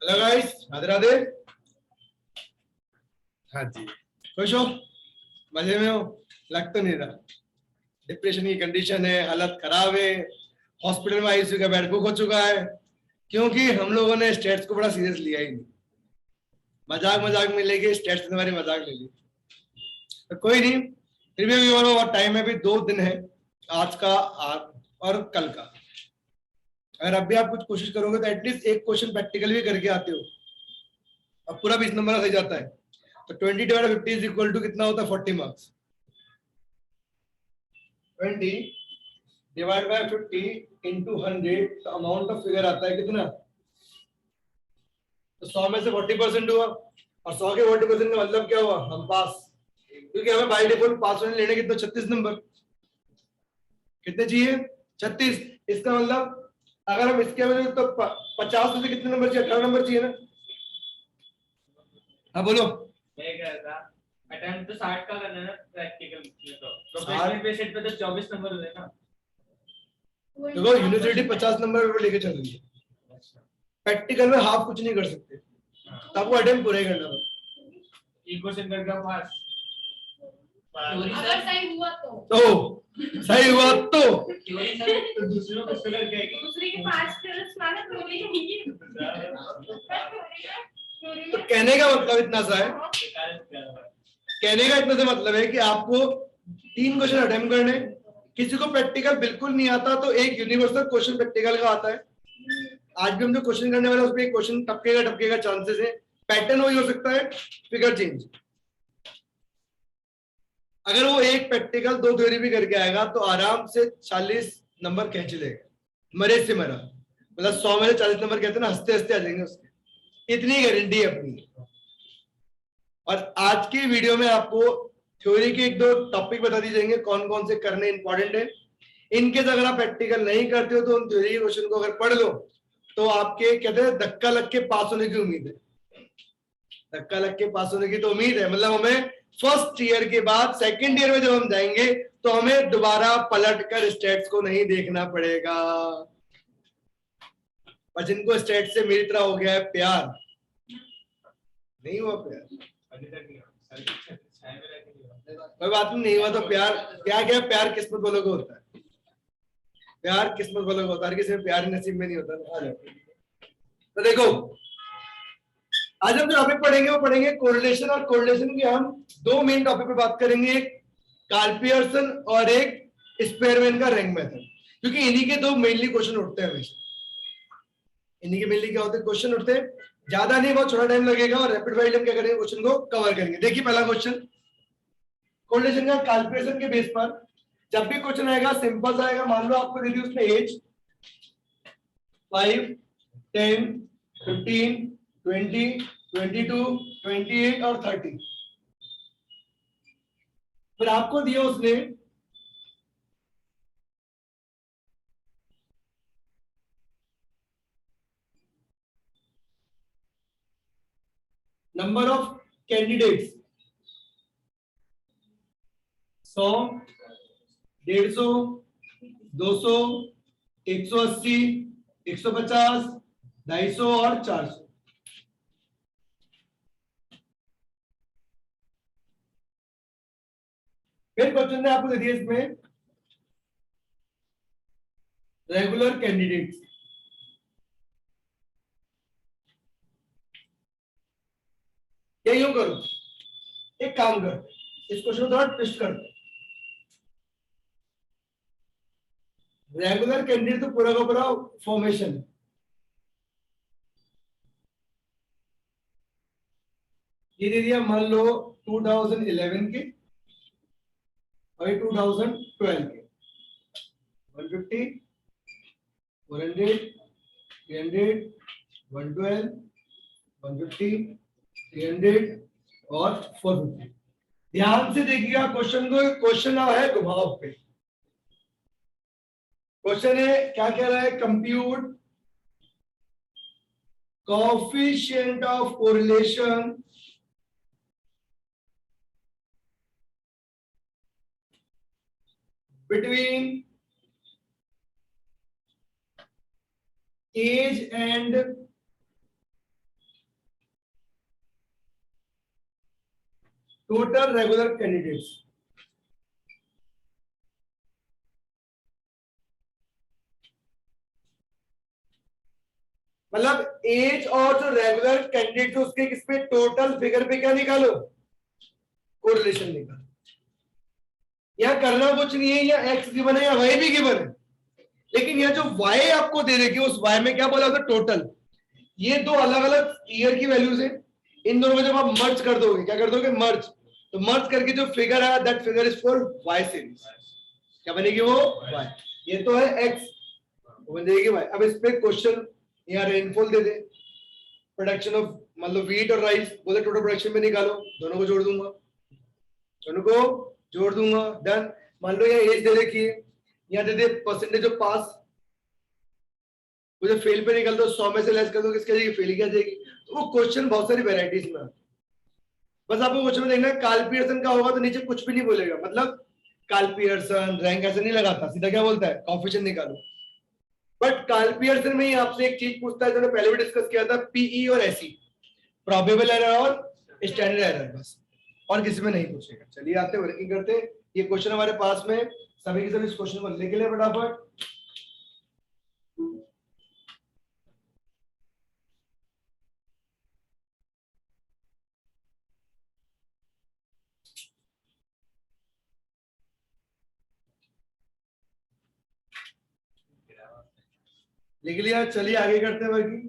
Hello guys, Radhe Radhe. हाँ जी, खुश हो? मजे में हो? लग तो नहीं रहा। डिप्रेशन की कंडीशन है, हालत खराब है। हॉस्पिटल में आईसीयू का बेड बुक हो चुका है, क्योंकि हम लोगों ने स्टेट्स को बड़ा सीरियस लिया ही नहीं। मजाक मजाक में लेके स्टेट्स ने हमारी मजाक ले ली। तो कोई नहीं, फिर भी अभी और बहुत टाइम है, अभी 2 दिन है, आज का और कल का। अगर अब भी आप कुछ कोशिश करोगे तो एटलीस्ट एक क्वेश्चन प्रैक्टिकल भी करके आते हो। अब पूरा 20 नंबर का सही जाता है, तो 20/50 इज इक्वल टू कितना होता है? 40 मार्क्स। 20 डिवाइड बाय 50 इंटू 100, तो अमाउंट ऑफ फिगर आता है कितना? तो 100 में से 40% हुआ, और 100 के 40% का मतलब क्या हुआ? हम पास, क्योंकि हमें बाय डिफॉल्ट पास होने लेने कितना? 36 नंबर। कितने चाहिए? 36। इसका मतलब अगर हम इसके वजह तो 50 में से कितने नंबर चाहिए? 18 नंबर चाहिए ना? हाँ बोलो। मैं कह रहा था अटेम्प्ट तो 60 का करना है ना, प्रैक्टिकल में तो प्रोफेशनल बेसिस पे तो 24 नंबर हुए ना। देखो यूनिवर्सिटी 50 नंबर लेके चल रही है, प्रैक्टिकल में हाफ कुछ नहीं कर सकते, तो आपको अटेम्प्ट पूरा ही करना है। एक क्वेश्चन करके पास, अगर सही हुआ तो सही हुआ तो थ्योरी सर तो दूसरों को फिगर के दूसरे के 5 क्रेडिट्स माने थ्योरी नहीं की। तो कहने का मतलब इतना सा है, कहने का इतना सा मतलब है कि आपको 3 क्वेश्चन अटेम्प्ट करने। किसी को प्रैक्टिकल बिल्कुल नहीं आता तो एक यूनिवर्सल क्वेश्चन प्रैक्टिकल का आता है। आज भी हम जो क्वेश्चन करने वाले उसमें एक क्वेश्चन टपकेगा टपकेगा चांसेस है, पैटर्न वही हो सकता है, फिगर चेंज। अगर वो एक प्रैक्टिकल 2 थ्योरी भी करके आएगा तो आराम से 40 नंबर खींच लेगा, मरे से मरा। मतलब 100 में से 40 नंबर कहते हैं ना, हंसते हंसते आ जाएंगे उसके, इतनी गारंटी है अपनी। और आज की वीडियो में आपको थ्योरी के 1-2 टॉपिक बता दिए जाएंगे, कौन कौन से करने इंपॉर्टेंट है। इनकेस अगर आप प्रैक्टिकल नहीं करते हो तो उन थ्योरी के क्वेश्चन को अगर पढ़ लो तो आपके कहते हैं धक्का लग के पास होने की उम्मीद है। धक्का लग के पास होने की तो उम्मीद है, मतलब हमें फर्स्ट ईयर के बाद सेकंड ईयर में जब हम जाएंगे तो हमें दोबारा पलट कर स्टेट्स को नहीं देखना पड़ेगा। पर जिनको स्टेट से मेरी तरह हो गया है प्यार, नहीं हुआ प्यार, कोई बात नहीं हुआ तो प्यार क्या क्या? प्यार किस्मत वालों को होता है, प्यार किस्मत वालों को होता है, हर किसी में प्यार नसीब में नहीं होता। तो देखो आज हम जो टॉपिक पढ़ेंगे वो पढ़ेंगे कोरिलेशन, और कोरिलेशन के हम 2 मेन टॉपिक पे बात करेंगे, एक कार्ल पियर्सन और एक स्पेयरमैन का रैंक मेथड, क्योंकि इन्हीं के 2 मेनली क्वेश्चन उठते हैं हमेशा। इन्हीं के मेनली क्या होते हैं? क्वेश्चन उठते हैं, ज्यादा नहीं, बहुत छोटा टाइम लगेगा, और रैपिड फायर हम क्या करेंगे? क्वेश्चन को कवर करेंगे। देखिए पहला क्वेश्चन कोरिलेशन का कार्ल पियर्सन के बेस पर। जब भी क्वेश्चन आएगा सिंपल सा आएगा, मान लो आपको दे दी उसने एज 5, 10, 15, 20, 22, 28 और 30। फिर आपको दिया उसने नंबर ऑफ कैंडिडेट्स 100, 150, 200, 180, 150, 250 और 400। फिर क्वेश्चन ने आपको दे दिया इसमें रेगुलर कैंडिडेट्स। ये यूं करो, एक काम कर, इस क्वेश्चन को थोड़ा ट्विस्ट कर। रेगुलर कैंडिडेट तो पूरा का पूरा फॉर्मेशन है, ये दे दिया मान लो 2011 के और 2012 के। 150, 400, 300, 112, 150, 300 और 450। ध्यान से देखिएगा क्वेश्चन को, क्वेश्चन है घुमाव पे। क्वेश्चन है क्या कह रहा है? Compute coefficient of correlation between age and total regular candidates, मतलब एज और जो रेगुलर कैंडिडेट उसके किस पे टोटल फिगर पे क्या निकालो, कोरिलेशन निकालो। यहाँ करना कुछ नहीं है, या एक्स गिवन है या वाई भी गिवन है, लेकिन यहाँ जो वाई आपको दे रखी है उस वाई में क्या बोला था टोटल। ये दो अलग अलग ईयर की वैल्यूज है, इन दोनों को जब आप मर्ज कर दोगे, क्या कर दोगे मर्ज, तो मर्ज करके जो फिगर है that figure is for Y series. क्या बनेगी वो वाई, ये तो है एक्स, वो बन जाएगी वाई। अब इस पे क्वेश्चन यहाँ rainfall they they, production of मतलब व्हीट और राइस, बोले टोटल प्रोडक्शन में निकालो, दोनों को जोड़ दूंगा, दोनों को जोड़ दूंगा, डन। मान लो यहाँ एज दे रखी है, यहाँ दे दे परसेंटेज ऑफ पास, मुझे फेल पे निकल दो, 100 में से लेस कर दो, किसकी जाएगी, फेल की आ जाएगी। तो वो क्वेश्चन बहुत सारी वेराइटीज में, बस आपको क्वेश्चन में देखना है कार्ल पियर्सन का होगा तो नीचे कुछ भी नहीं बोलेगा, मतलब कार्ल पियर्सन रैंक ऐसे नहीं लगाता, सीधा क्या बोलता है कोएफिशिएंट निकालो। बट कार्ल पियर्सन में ही आपसे एक चीज पूछता है जो पहले भी डिस्कस किया था, पीई और एसई, प्रोबेबल एरर और स्टैंडर्ड एरर, बस और किसी में नहीं पूछेगा। चलिए आते वर्किंग करते, ये क्वेश्चन हमारे पास में सभी के सभी इस क्वेश्चन को लिख ले फटाफट। लिख लिया, चलिए आगे करते हैं वर्किंग।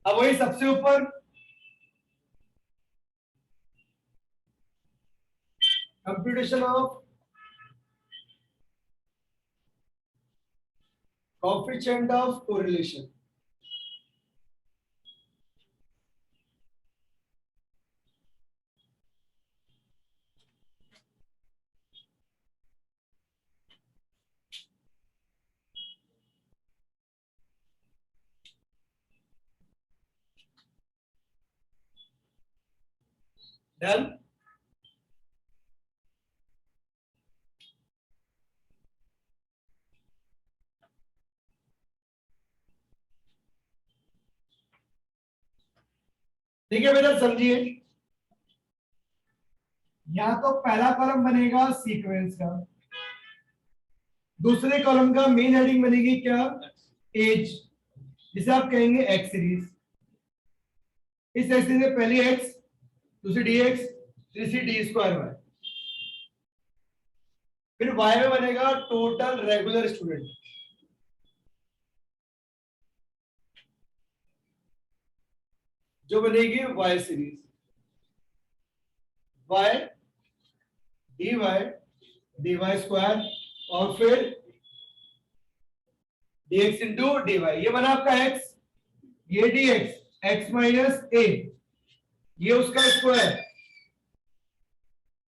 अब वही सबसे ऊपर computation of coefficient of correlation, done. ठीक है बेटा, समझिए, यहाँ तो पहला कॉलम बनेगा सीक्वेंस का, दूसरे कॉलम का मेन हेडिंग बनेगी क्या, एज, जिसे आप कहेंगे एक्स सीरीज। इस एक्स सीरीज में पहली एक्स, दूसरी डी एक्स, तीसरी डी स्क्वायर वाई, फिर वाई में बनेगा टोटल रेगुलर स्टूडेंट, जो बनेगी Y series, Y D Y square और फिर dx इंटू dy, ये बना आपका x, ये dx x माइनस a, ये उसका स्क्वायर,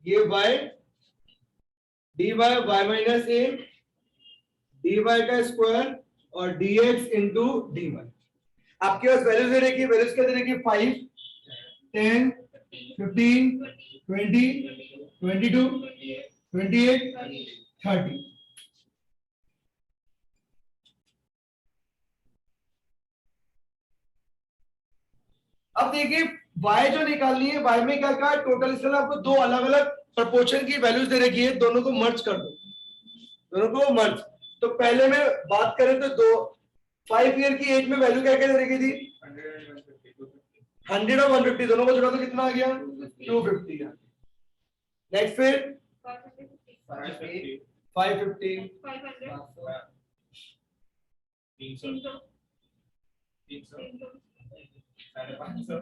ये y dy y minus a dy का स्क्वायर और dx इंटू dy। आपके पास वैल्यूज दे रखी है, वैल्यूज क्या दे रखी है, 5 10 15 20 22 28 30। अब देखिए y जो निकालनी है, y में क्या क्या टोटल, इसलिए आपको दो अलग अलग प्रोपोर्शन की वैल्यूज दे रखी है, दोनों को मर्ज कर दो, दोनों को मर्ज। तो पहले में बात करें तो दो 5 ईयर की एज में वैल्यू क्या क्या दे रखी थी, 100 और 150, दोनों को जोड़ा तो कितना आ गया, 250। नेक्स्ट फिर 550 500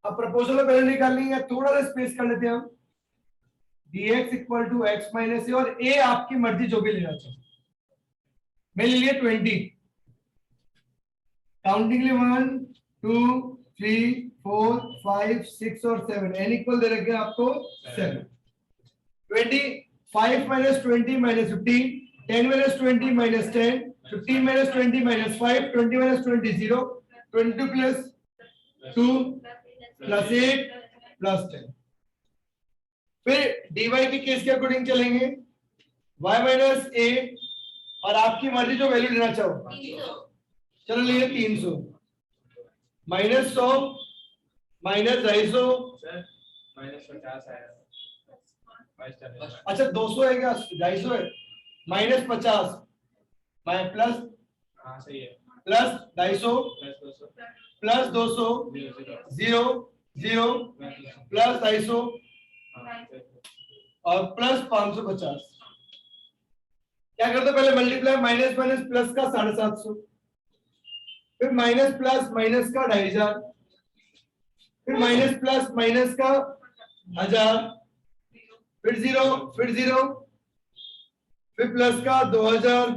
अब प्रपोजल में वैल्यू निकालनी है, थोड़ा सा स्पेस कर लेते हैं हम, dx equal to x minus A, और a आपकी मर्जी जो भी लेना चाहिए, मैं ले लिया 20, काउंटिंग ले 1 2 3 4 5 6 और 7, n इक्वल दे रखे आपको 7, 25 minus 20 minus 15, 10 minus 20 minus 10, 15 minus 20 minus 5, 20 minus 20 0, 22 plus 2 plus 8 plus 10, फिर dy के केस के अकॉर्डिंग चलेंगे, y माइनस ए और आपकी मर्जी जो वैल्यू लेना चाहो, 300 चलो लिए 300 माइनस 100 माइनस 250, सर -50 आया, अच्छा 200 है क्या, 250 है, माइनस 50 प्लस हाँ सही है, प्लस 250 +200 प्लस 200 0 0 प्लस 250 हाँ और प्लस 550। क्या करते पहले मल्टीप्लाई, माइनस माइनस प्लस का 750, फिर माइनस प्लस माइनस का 2500, फिर माइनस प्लस माइनस का 1000, फिर 0 फिर 0, फिर प्लस का 2000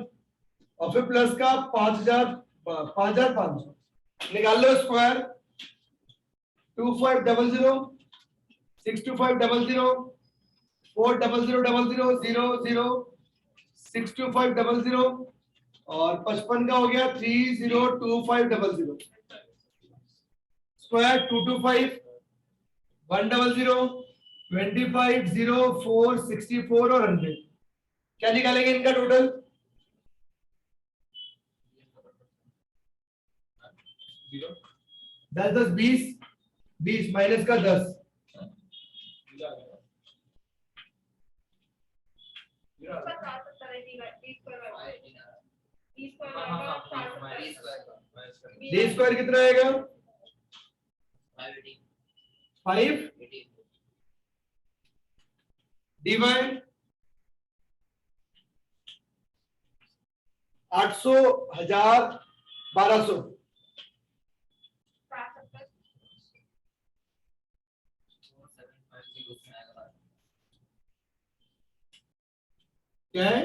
और फिर प्लस का 5500। निकाल लो स्क्वायर, 2500 62500 40000 0 0 62500 और 55 का हो गया 302500, स्क्वायर 225 100 25 0 4 64 और 100। क्या निकालेंगे इनका टोटल, 10 10 20 20 माइनस का 10 डी स्क्वायर कितना आएगा 5 डी वाई 800 1000 1200 क्या है,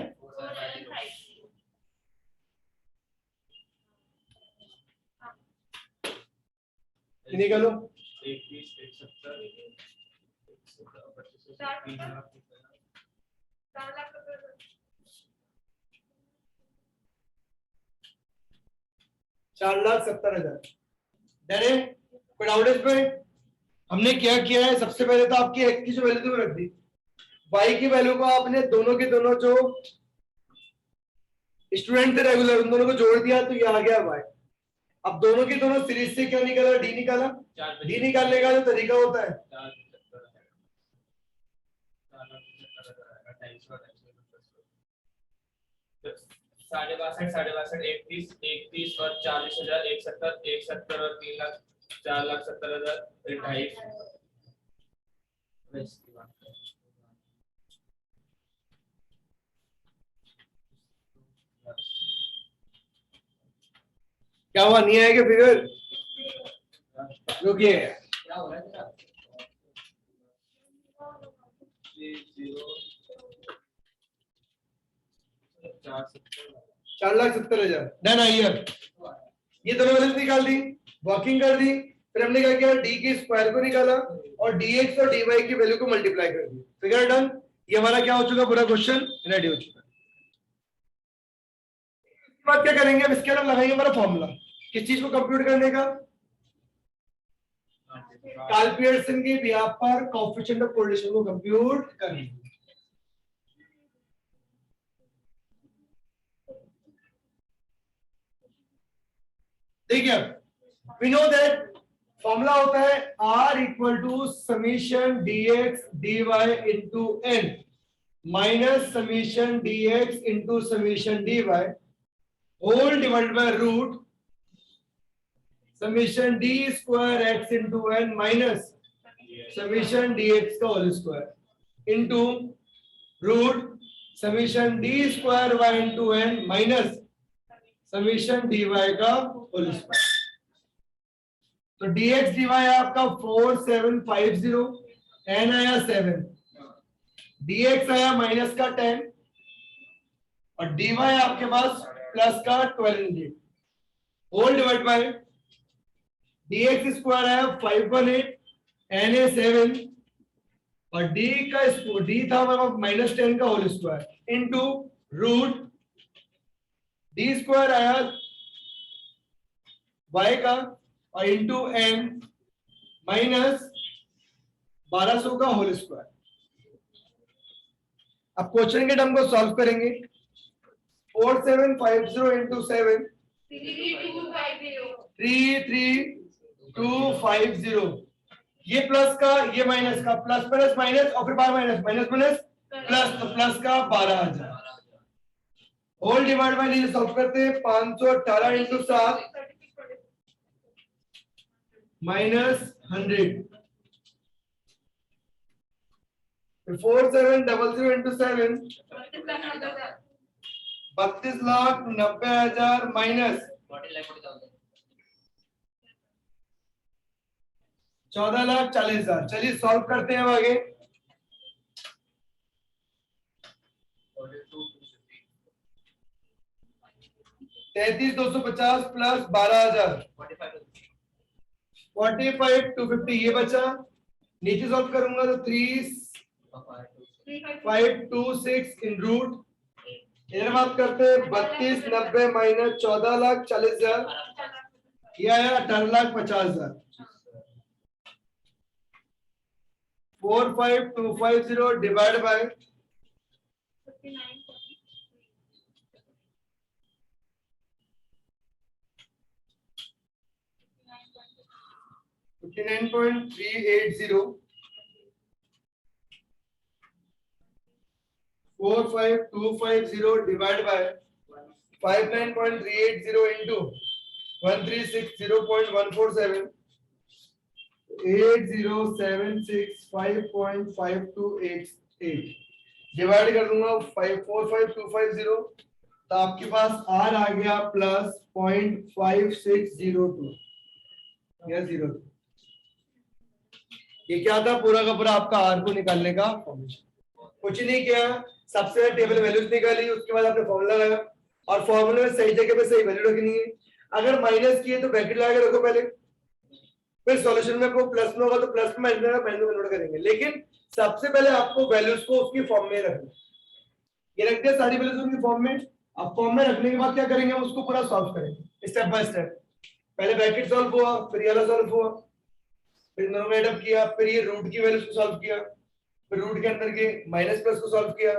निकालो 21 170 4,70,000। डन है, कोई डाउट है इसमें। हमने क्या किया है, सबसे पहले तो आपकी x की जो वैल्यू थी रख दी, y की वैल्यू को आपने दोनों के दोनों जो स्टूडेंट थे रेगुलर उन दोनों को जोड़ दिया तो ये आ गया y। अब दोनों के दोनों सीरीज से क्या निकाला, d निकाला। d निकालने का जो तरीका होता है, साढ़े 31 31 और 40,000 170 और 3 लाख 4,70,000 28। क्या हुआ, नहीं आएगा फिगर, रुकिए, क्या हो रहा है तेरा? 4,70,000। डन आइए, ये दोनों वैल्यूज निकाल दी, वर्किंग कर दी, फिर हमने क्या किया, डी के स्क्वायर को निकाला और dx और dy की वैल्यू को मल्टीप्लाई कर दी, फिगर डन। ये हमारा क्या हो चुका, पूरा क्वेश्चन रेडी हो चुका। इसके बाद क्या करेंगे, अब इसके अंदर लगाएंगे हमारा फॉर्मूला, किस चीज को कंप्यूट करने का, कार्ल पियर्सन के बिहाफ पर कोएफिशिएंट ऑफ कोरिलेशन को कंप्यूट करने। देखिए, we know that फॉर्मूला होता है r equal to summation dx dy into n minus summation dx into summation dy whole divided by root summation d square x into n minus summation dx का whole square into root summation d square y into n minus summation dy का whole square. तो dx dy आपका 4750, n आया 7, dx आया minus का 10 और dy आपके पास plus का 1200 whole divide by dx square आया 518, n है 7 और d का d था माइनस 10 का whole square into root d square आया y का और इंटू n माइनस 1200 का होल स्क्वायर अब क्वेश्चन के टर्म को सॉल्व करेंगे। 4750 into 7 33250। ये प्लस का ये माइनस का, प्लस प्लस माइनस और फिर बार माइनस माइनस माइनस प्लस, तो प्लस का 12,000 होल डिवाइड बाय लीजिए सॉल्व करते हैं। 518 into 7 माइनस 100। 4700 into 7 32,90,000 minus 14,40,000। चलिए सॉल्व करते हैं अब आगे। 33,250 प्लस 12,000 45,250 ये बचा। नीचे सॉल्व करूंगा तो 3,526 इन रूट। इधर बात करते हैं 32,90 माइनस 14,40,000 ये आया 18,50,000। 45,250 divide by 59.380 45250 divided by 59.380 into 1360.147 8076.5288 divide कर दूंगा 45250 तो आपके पास आर आ गया प्लस 0.5602 या 0। ये क्या था? पूरा का पूरा आपका आर को निकालने का फॉर्मूला। कुछ नहीं किया, सबसे पहले टेबल वैल्यूज निकाली, उसके बाद आपने फॉर्मूला लगाया और फॉर्मूले में सही जगह पे सही वैल्यू रखनी है। अगर माइनस किए तो ब्रैकेट लगा के रखो पहले, फिर सॉल्यूशन में को प्लस में होगा तो प्लस में माइनस नोट करेंगे, लेकिन सबसे पहले आपको वैल्यूज को उसकी फॉर्म में रखना। ये रख दिया सारी वैल्यूज उनकी फॉर्म में। अब फॉर्म में रखने के बाद क्या करेंगे, हम उसको पूरा सॉल्व करेंगे स्टेप बाय स्टेप। पहले ब्रैकेट सॉल्व हुआ, फिर ये वाला सॉल्व हुआ, फिर दोनों में एड अप किया, फिर ये रूट की वैल्यूज को सॉल्व किया, फिर रूट के अंदर के माइनस प्लस को सॉल्व किया,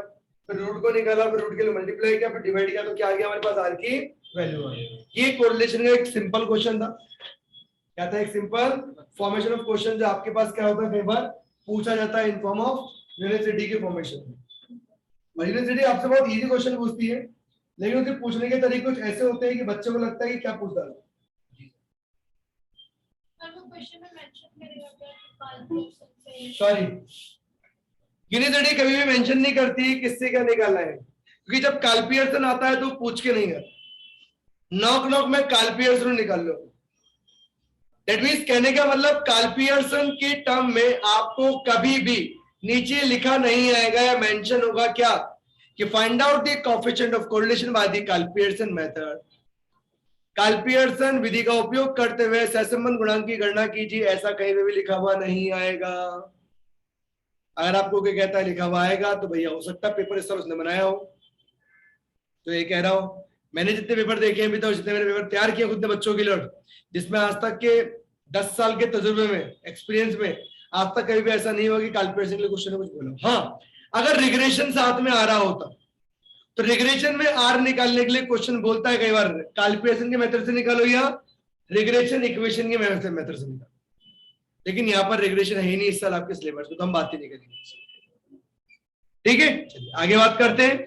फिर रूट को निकाला, फिर रूट के लिए मल्टीप्लाई किया, फिर डिवाइड किया, तो क्या आ गया हमारे पास? आर की वैल्यू आ गई। ये कोरिलेशन का एक सिंपल क्वेश्चन था। क्या था? एक सिंपल फॉर्मेशन ऑफ क्वेश्चन जो आपके पास क्या होता है, कई बार पूछा जाता है इन फॉर्म ऑफ यूनिवर्सिटी के फॉर्मेशन में। और यूनिवर्सिटी आपसे बहुत इजी क्वेश्चन पूछती है, लेकिन उसके पूछने के तरीके कुछ ऐसे होते हैं कि बच्चों को लगता है कि क्या पूछ रहा है। सॉरी, यूनिवर्सिटी कभी भी मेंशन नहीं करती किससे क्या निकालना है, क्योंकि जब काल्पियर्सन आता है तो पूछ के नहीं आता, नॉक नॉक में काल्पियर्सन निकाल लो। दैट मींस कहने का मतलब काल्पियर्सन के टर्म में आपको कभी भी नीचे लिखा नहीं आएगा या मेंशन होगा क्या कि find out the coefficient of correlation by the Karl Pearson method. Karl Pearson विधि का उपयोग करते हुए सहसंबंध गुणांक की गणना कीजिए, ऐसा कहीं पे भी लिखा हुआ नहीं आएगा। अगर आपको कोई कहता है लिखा हुआ आएगा तो भैया हो सकता है पेपर इस तरह उसने बनाया हो। तो ये कह रहा हूं, मैंने जितने पेपर देखे हैं अभी तक, जितने मैंने पेपर तैयार किए खुद ने बच्चों के लिए, जिसमें आज तक के 10 साल के तजुर्बे में, एक्सपीरियंस में आज तक कभी भी ऐसा नहीं हुआ कि काल्पियर्सन के लिए क्वेश्चन ने कुछ बोला। हाँ, अगर रिग्रेशन साथ में आ रहा होता तो रिग्रेशन में आर निकालने के लिए क्वेश्चन बोलता है कई बार काल्पियर्सन के मेथड से निकालो या रिग्रेशन इक्वेशन के मेथड से निकालो, लेकिन यहाँ पर रिग्रेशन है ही नहीं इस साल आपके सिलेबस में, तो हम बात ही नहीं करेंगे। ठीक है, चलिए आगे बात करते हैं।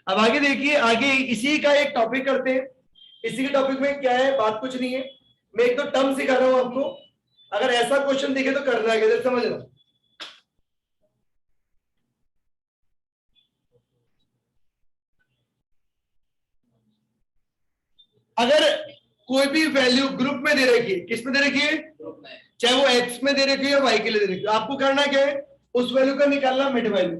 अब आगे देखिए, आगे इसी का एक टॉपिक करते हैं। इसी के टॉपिक में क्या है, बात कुछ नहीं है, मैं एक तो टर्म सिखा रहा हूं आपको। अगर ऐसा क्वेश्चन दिखे तो करना है, समझ लो। अगर कोई भी वैल्यू ग्रुप में दे रखी है, किस में दे रखी है, चाहे वो एक्स में दे रखी है या वाई के लिए दे रखी है, आपको करना क्या है, उस वैल्यू का निकालना मिड वैल्यू।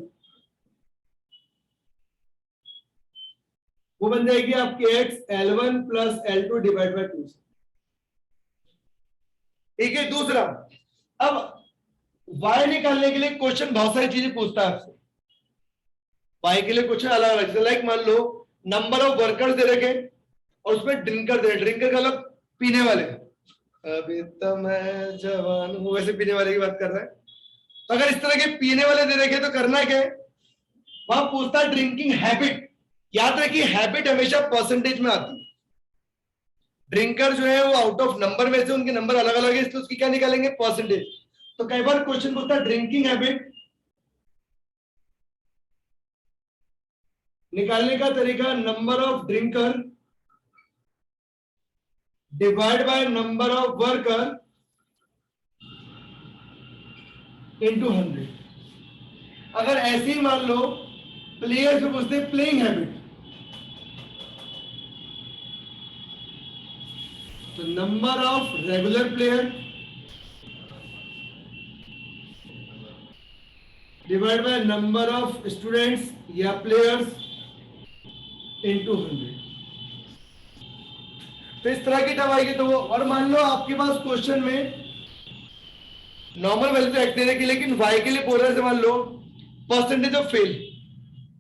वो बन जाएगी आपकी x L1 plus L2 divide by 2। ठीक है। दूसरा, अब y निकालने के लिए क्वेश्चन बहुत सारी चीजें पूछता है आपसे। y के लिए क्वेश्चन अलग अलग, जैसे लाइक मान लो नंबर ऑफ वर्कर्स दे रखे और उसमें ड्रिंकर दे, ड्रिंकर का मतलब पीने वाले, अभी तो मैं जवान हूं, वैसे पीने वाले की बात कर रहा है। तो अगर इस तरह के पीने वाले दे रखे तो करना क्या है, वहां पूछता है ड्रिंकिंग हैबिट। याद रखिए हैबिट हमेशा परसेंटेज में आती है। ड्रिंकर जो है वो आउट ऑफ नंबर में से उनके नंबर अलग अलग है, इसलिए उसकी क्या निकालेंगे, परसेंटेज। तो कई बार क्वेश्चन पूछता है ड्रिंकिंग हैबिट, निकालने का तरीका number of drinker divide by number of worker into 100। अगर ऐसे ही मान लो प्लेयर से पूछते हैं प्लेइंग हैबिट, तो number of regular player divide by number of students या प्लेयर्स इनटू 100। तो इस तरह की टर्म आएगी। तो वो, और मान लो आपके पास क्वेश्चन में नॉर्मल वैल्यू तो एक्ट देने की, लेकिन वाई के लिए बोल रहे थे मान लो परसेंटेज ऑफ फेल,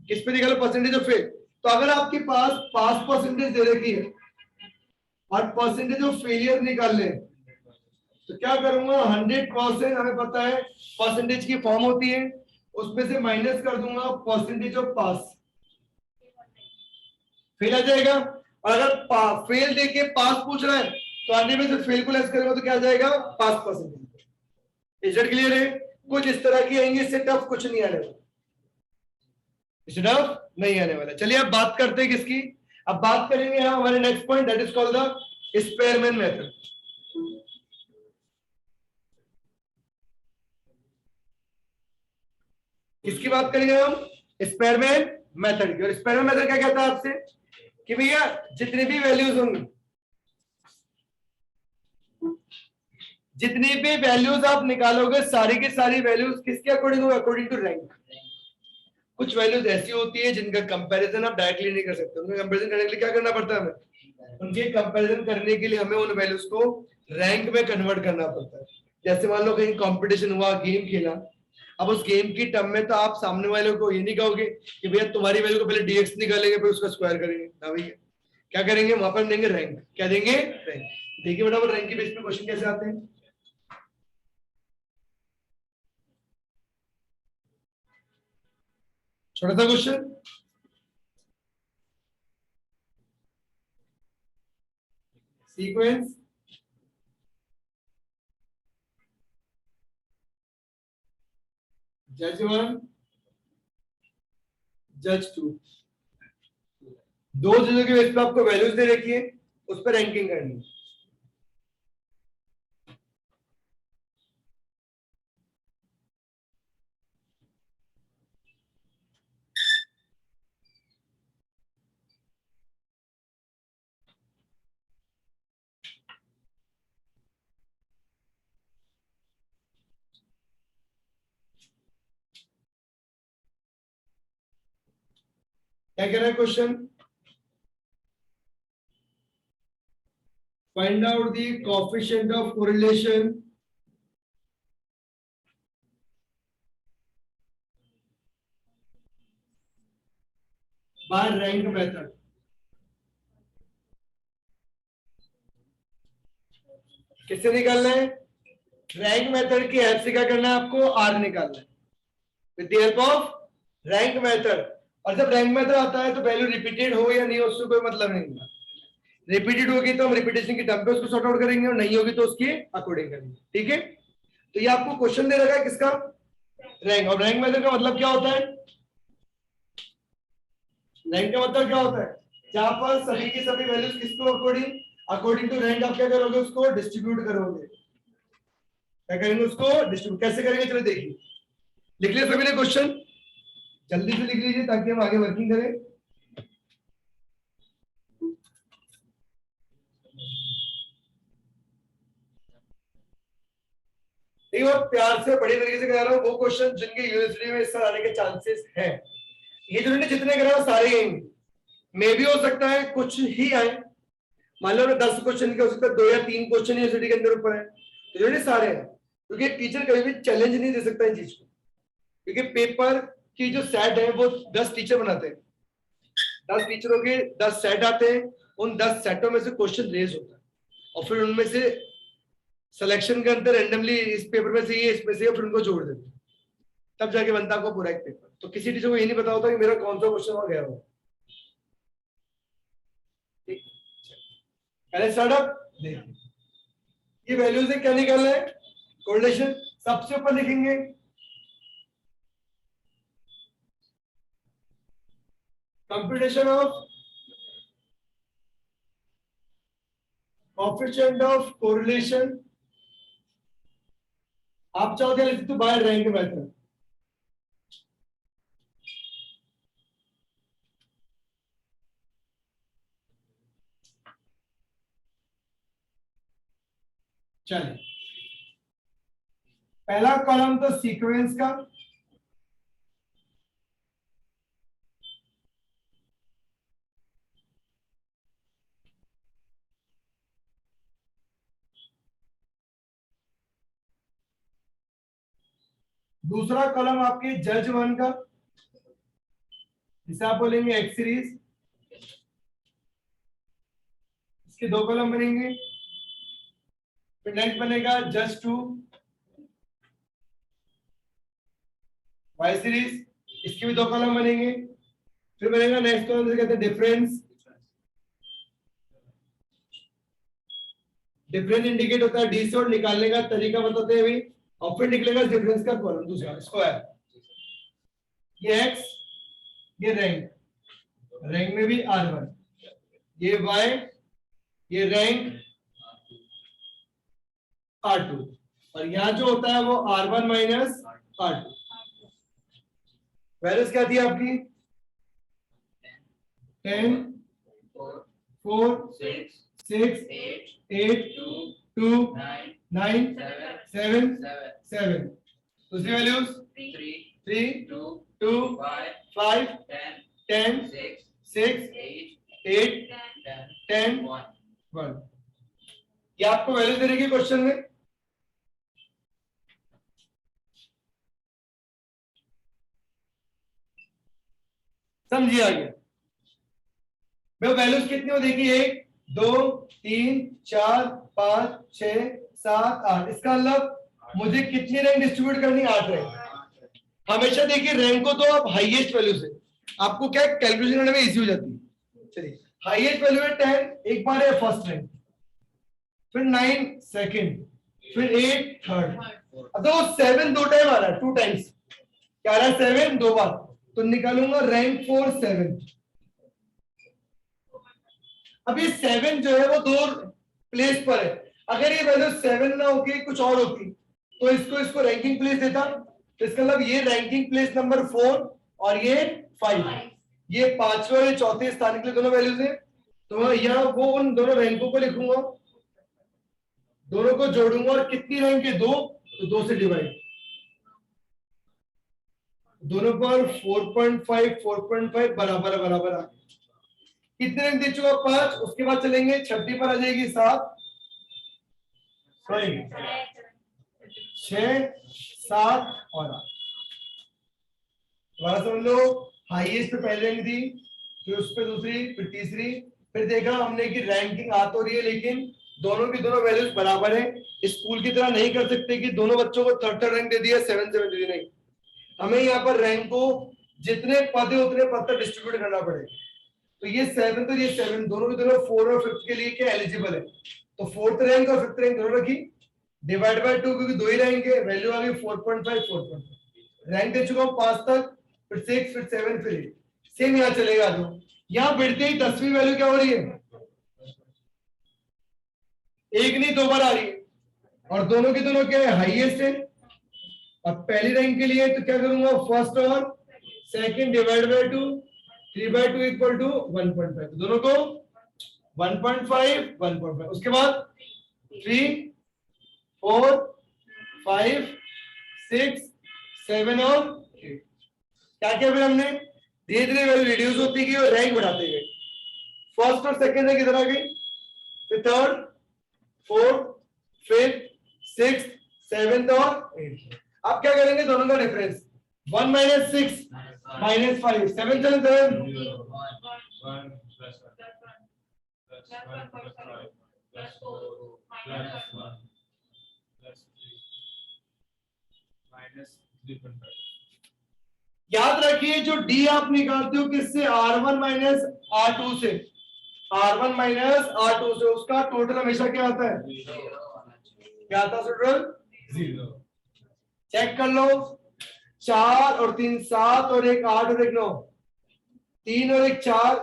किस पे निकालो, परसेंटेज ऑफ फेल। तो अगर आपके पास पास परसेंटेज दे रखी है और परसेंटेज ऑफ फेलियर निकाल ले, तो क्या करूंगा, 100% हमें पता है परसेंटेज की फॉर्म होती है, उसमें से माइनस कर दूंगा परसेंटेज ऑफ पास, फेल आ जाएगा। और अगर फेल देके पास पूछ रहा है तो आने में से फेल को लेस करेगा तो क्या आ जाएगा, पास परसेंटेज। इज इट क्लियर है? कुछ इस तरह की आएंगे, इससे टफ कुछ नहीं आने वाला, इससे टफ नहीं आने वाला। चलिए अब बात करते हैं किसकी, अब बात करेंगे हम हमारे next point, that is called the Spearman method. किसकी बात करेंगे हम, स्पेयरमैन मेथड की। और स्पेयरमैन मेथड क्या कहता है आपसे कि भैया जितने भी वैल्यूज होंगे, जितनी भी वैल्यूज आप निकालोगे सारी की सारी वैल्यूज किसके अकॉर्डिंग होगा, अकॉर्डिंग टू रैंक। कुछ वैल्यूज ऐसी होती है जिनका कंपैरिजन आप डायरेक्टली नहीं कर सकते, उनका कंपैरिजन करने के लिए क्या करना पड़ता है हमें, उनके कंपैरिजन करने के लिए हमें उन वैल्यूज को रैंक में कन्वर्ट करना पड़ता है। जैसे मान लो कहीं कंपटीशन हुआ, गेम खेला, अब उस गेम की टर्म में तो आप सामने वाले को ये नहीं कहोगे कि भैया तुम्हारी वैल्यू को पहले डीएक्स निकालेंगे फिर उसका स्क्वायर करेंगे ना भैया, क्या करेंगे, वहां पर देंगे रैंक। क्या देंगे, रैंक। देखिए बेटा रैंक के बेस पे क्वेश्चन कैसे आते हैं। छोटा सा क्वेश्चन, सीक्वेंस जज 1 जज 2, दो चीजों के बेस पे आपको वैल्यूज दे रखी है, उस पर रैंकिंग करनी है। क्या कह रहा है question, find out the coefficient of correlation by rank method. किससे निकालना है, रैंक मेथड की हेल्प से क्या करना है आपको, आर निकालना है with the help of rank method. और जब रैंक मेथड आता है तो वैल्यू रिपीटेड हो या नहीं हो उससे कोई मतलब नहीं है। रिपीटेड होगी तो हम रिपीटेशन की टर्म पे उसको सॉर्ट आउट करेंगे और नहीं होगी तो उसके अकॉर्डिंग करेंगे, ठीक है। तो ये आपको क्वेश्चन दे रखा है किसका, रैंक। और रैंक मेथड का मतलब क्या होता है, रैंक का मतलब क्या होता है, जहां पर सभी की सभी वैल्यूज किसको अकॉर्डिंग, अकॉर्डिंग टू रैंक आप क्या करोगे, उसको डिस्ट्रीब्यूट करोगे। क्या करेंगे, उसको डिस्ट्रीब्यूट। कैसे करेंगे, चलो देखिए, लिख लिया सभी ने क्वेश्चन, जल्दी से लिख लीजिए ताकि हम आगे वर्किंग करें। नहीं और प्यार से बड़ी तरीके से करा रहा हूं वो क्वेश्चन जिनके यूनिवर्सिटी में इस साल आने के चांसेस हैं। ये जो जितने करा रहा सारे आएंगे, मे भी हो सकता है कुछ ही आए, मान लो 10 क्वेश्चन के हो सकता है 2 या 3 क्वेश्चन यूनिवर्सिटी के अंदर ऊपर है, तो जो सारे हैं, क्योंकि टीचर कभी भी चैलेंज नहीं दे सकता इन चीज को, क्योंकि पेपर की जो सेट है वो 10 टीचर बनाते हैं, 10 टीचरों के 10 सेट आते हैं, उन 10 सेटों में से क्वेश्चन रेज होता है और फिर उनमें से सिलेक्शन के अंदर रैंडमली इस पेपर में से ये, इसमें से, फिर उनको जोड़ देते हैं, तब जाके बनता आपको पूरा एक पेपर। तो किसी टीचर को ये नहीं पता होता कि मेरा कौन सा क्वेश्चन वहां गया हो। ठीक, पहले स्टार्टअप देखिए, ये वैल्यूज से क्या निकालना है, कोरिलेशन। सबसे ऊपर लिखेंगे computation of coefficient of correlation. आप चाहो क्या लिख सकते हो, बाय रैंक मेथड। चलिए, पहला कॉलम तो सीक्वेंस का, दूसरा कॉलम आपके जज वन का, जिसे आप बोलेंगे एक्स सीरीज, इसके दो कॉलम बनेंगे। फिर नेक्स्ट बनेगा जज टू वाई सीरीज, इसके भी दो कॉलम बनेंगे। फिर बनेगा नेक्स्ट कॉलम जिसे कहते हैं डिफरेंस। डिफरेंस इंडिकेट होता है डी से और निकालने का तरीका बताते हैं अभी। और फिर निकलेगा डिफरेंस का कॉलम दूसरा स्क्वायर। ये एक्स, ये रैंक, रैंक में भी R1, ये y, ये रैंक R2, और यहां जो होता है वो R1 माइनस R2। वैल्यूज क्या थी आपकी 10 4 6 8 2 9 7 7। दूसरी वैल्यूज 3 2 5 10 6 8 10 1। ये आपको वैल्यू देने की क्वेश्चन में। समझिए आगे मैं वैल्यूज कितनी हो देखिए 1 2 3 4 5 6 7 8। इसका मतलब मुझे कितनी रैंक डिस्ट्रीब्यूट करनी 8 रैंक। हमेशा देखिए रैंक को तो आप हाईएस्ट वैल्यू से, आपको क्या कैलकुलेशन करने में इजी हो जाती है। चलिए हाईएस्ट वैल्यू है 10, एक बार है फर्स्ट रैंक, फिर 9 सेकंड, फिर 8 थर्ड। अब तो 7 दो टाइम आ रहा है, 2 टाइम्स क्या आ रहा है 7 दो बार, तो निकालूंगा रैंक फॉर 7। अब ये 7 जो है वो दो प्लेस पर है। अगर ये वैल्यू 7 ना होके कुछ और होती तो इसको रैंकिंग प्लेस देता। तो इसका मतलब ये रैंकिंग प्लेस नंबर 4 और ये 5, ये पांचवें और ये चौथे स्थान के लिए दोनों वैल्यूज है। तो मैं यहाँ वो उन दोनों रैंकों को लिखूंगा, दोनों को जोड़ूंगा और कितनी रैंक है 2, तो 2 से डिवाइड, दोनों पर 4.5 4.5 बराबर बराबर आ गए। कितने रैंक दे चुका 5, उसके बाद चलेंगे छठी पर आ जाएगी 7, सॉरी 6 7 और 8। दोबारा समझ लो, हाईएस्ट पे पहले रैंक दी, फिर उस पे दूसरी, फिर तीसरी, फिर देखा हमने कि रैंकिंग आ तो रही है लेकिन दोनों की दोनों वैल्यूज बराबर है। स्कूल की तरह नहीं कर सकते कि दोनों बच्चों को थर्ड रैंक दे दिया 7 7 दे दी, नहीं। हमें यहाँ पर रैंक को जितने पद है उतने पद तक डिस्ट्रीब्यूट करना पड़ेगा। तो ये 7 तो ये 7 दोनों के दोनों 4 और 5 के लिए क्या एलिजिबल है, तो 4th रैंक और 5th रैंक दोनों रखी, डिवाइड बाय 2 क्योंकि दो ही रैंक है, वैल्यू आ गई 4.5 4.5। रैंक दे चुका हूं 5 तक, फिर 6 फिर 7 फिर 8। सेम यहाँ चलेगा। जो यहाँ बढ़ते ही 10वीं वैल्यू क्या हो रही है, एक नहीं दो बार आ रही है, और दोनों के दोनों क्या है हाईएस्ट है। अब पहली रैंक के लिए तो क्या करूंगा, फर्स्ट और second divide by 2, 3 by 2 equal to 1.5, दोनों को 1.5 1.5। उसके बाद 3 4 5 6 7 और 8। क्या क्या फिर हमने धीरे धीरे वैल्यू रिड्यूस होती गई और रैंक बढ़ाते गए। फर्स्ट और सेकंड रैंक इधर आ गई, फिर third, fourth, fifth, sixth, seventh और 8। अब क्या करेंगे, दोनों का डिफरेंस 1 minus 6 minus 5 7 7 7 minus 3.5 रखिए जो डी आप निकालते हो किससे, R1 माइनस R2 से, R1 माइनस R2 से, उसका टोटल हमेशा क्या आता है, क्या आता है टोटल, 0। चेक कर लो, 4 और 3 7 और 1 8 और 1 9, 3 और 1 4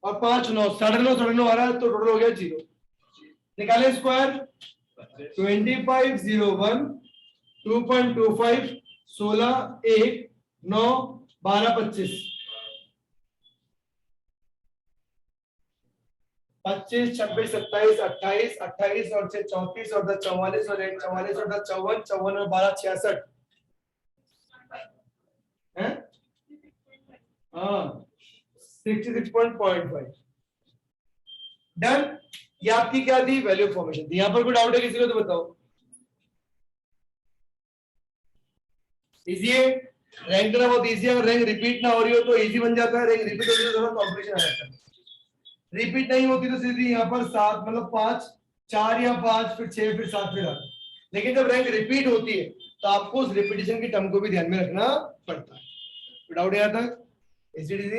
और 5 9, 9.5 आ रहा है, तो टोटल हो गया 0। निकाले स्क्वायर, 25 0 1 2.25 16 1 9 12 25 25 26 27 28 28 और 6 34 और 10 44 और 1 44 और 10 54 54 और 12 66 हैं, हाँ 66.5 डन। ये आपकी क्या थी, वैल्यू फॉर्मेशन थी। यहां पर कोई डाउट है किसी को तो बताओ। इजी है, रैंक करना बहुत इजी है। अगर रैंक रिपीट ना हो रही हो तो इजी बन जाता है, रैंक रिपीट होती है तो थोड़ा कॉम्प्लिकेशन आ जाता है। रिपीट नहीं होती तो सीधी यहाँ पर 7 मतलब 5 4 या 5 फिर 6 फिर 7 फिर 8। लेकिन जब रैंक रिपीट होती है तो आपको उस रिपीटिशन की टर्म को भी ध्यान में रखना पड़ता है। डाउट यहाँ तक एसीडीसी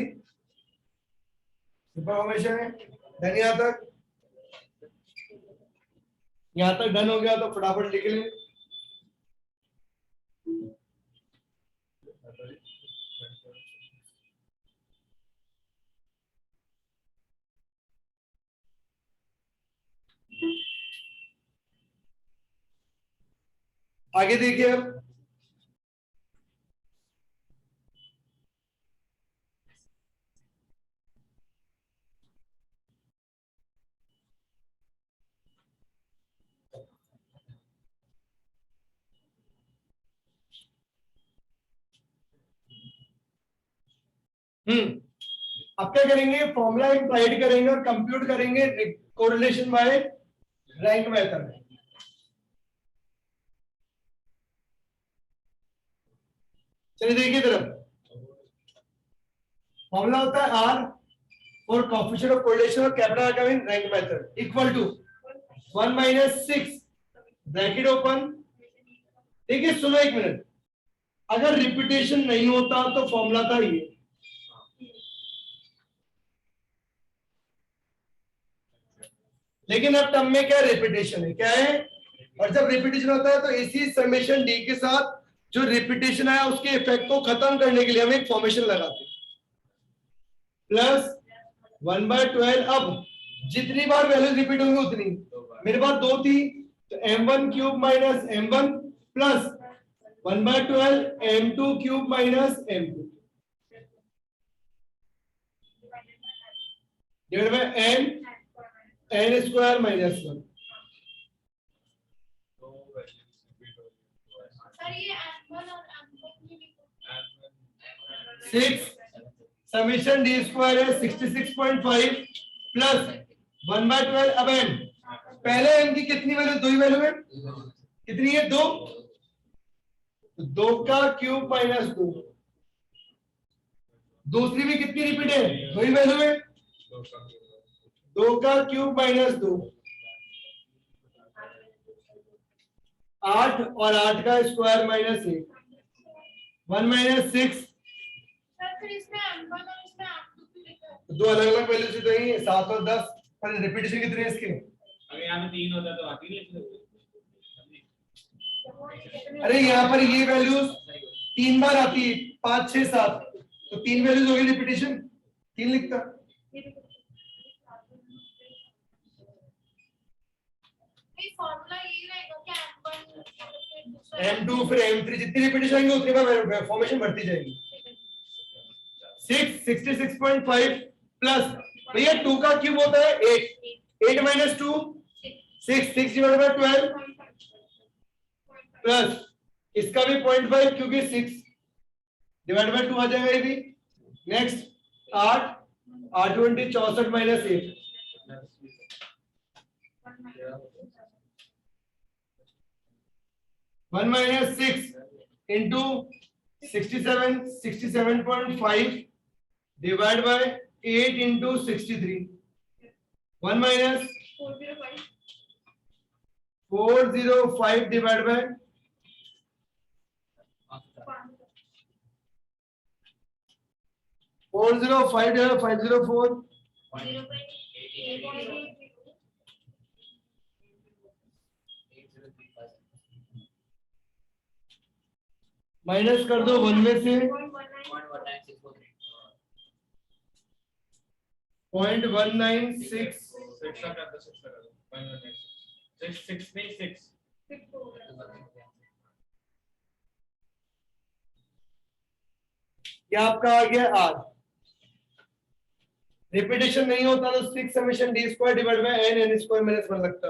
इंफॉर्मेशन है डन? यहाँ तक डन हो गया तो फटाफट लिख लें। आगे देखिए अब, अब क्या करेंगे, फॉर्मूला इंप्लाइड करेंगे और कंप्यूट करेंगे कोरिलेशन बाय रैंक मेथड। चलिए देखिए तरफ, फॉर्मूला होता है R for coefficient of correlation of capital R in rank method equal to 1 minus 6 bracket open. देखिए सुनो एक मिनट, अगर रिपीटेशन नहीं होता तो फॉर्मूला था ये, लेकिन अब टर्म में क्या रिपीटेशन है, क्या है, और जब रिपीटेशन होता है तो इसी समेशन डी के साथ जो रिपीटेशन आया उसके इफेक्ट को खत्म करने के लिए हम एक फॉर्मेशन लगाते हैं प्लस 1/12। अब जितनी बार वैल्यू रिपीट होंगी उतनी, मेरे पास 2 थी तो m1 cube minus m1 plus 1/12 m2 cube minus m2 divide by n square minus 1। Sir ये M1 और M2 की 6 समेशन डी स्क्वायर है 66.5 प्लस 1/12। अब m, पहले m की कितनी वैल्यू, 2 ही वैल्यू है, कितनी है 2, तो 2 का क्यूब माइनस 2। दूसरी भी कितनी रिपीट है, 2 ही वैल्यू है, 2 का क्यूब माइनस 2, 8 और 8 का स्क्वायर माइनस 1, 1 माइनस 6। सर फिर इसमें M1 और इसमें M2 की लिखा है। दो अलग अलग वैल्यू से तो ही 7 और 10, पर रिपीटेशन कितने हैं इसके, अगर यहाँ में 3 होता तो बाकी लिख सकते। अरे यहाँ पर ये वैल्यूज 3 बार आती है, 5 6 7, तो 3 वैल्यूज होगी रिपीटेशन, 3 लिखता। फॉर्मूला ये रहेगा कि M2 फिर M3 जितनी रिपीटेशन आएंगे उतनी बार फॉर्मेशन बढ़ती जाएगी। 6 66.5 प्लस भैया 2 का क्यूब होता है 8, 8 माइनस 2 6, 6 डिवाइडेड बाय 12 प्लस इसका भी 0.5 क्योंकि 6 डिवाइड बाय 2 आ जाएगा ये भी। Next 8 8 20 64 minus 8 1 minus 6 into 67.5 divided by 8 into 63. 1 minus 405 divided by 40, 504 minus कर दो 1 में से 0.196 ये आपका आ गया आर। रिपीटेशन नहीं होता तो 6 summation d square divide by n n square minus 1 लगता।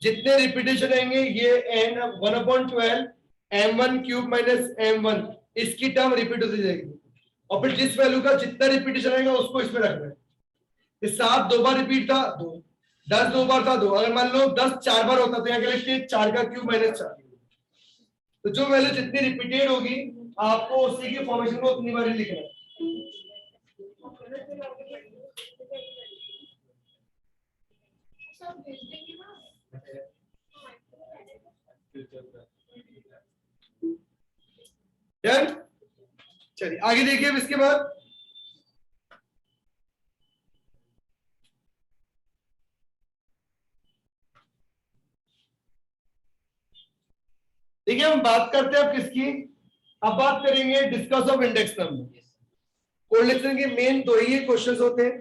जितने रिपीटेशन आएंगे ये N 1/12 m1 cube minus m1 इसकी टर्म रिपीट होती जाएगी और फिर जिस वैल्यू का जितना रिपीटेशन आएगा उसको इसमें रखना है। ये 7 दो बार रिपीट था 2, 10 दो बार था 2, अगर मान लो 10 4 बार होता तो यहाँ के लिए 4 का क्यूब माइनस 4। तो जो वैल्यू जितनी रिपीटेड होगी आपको उसी की फॉर्मेशन को उतनी बार लिखना है। डन। चलिए आगे देखिए अब इसके बाद देखिए हम बात करते हैं अब किसकी, अब बात करेंगे discuss of index number. Correlation के मेन दो ही क्वेश्चंस होते हैं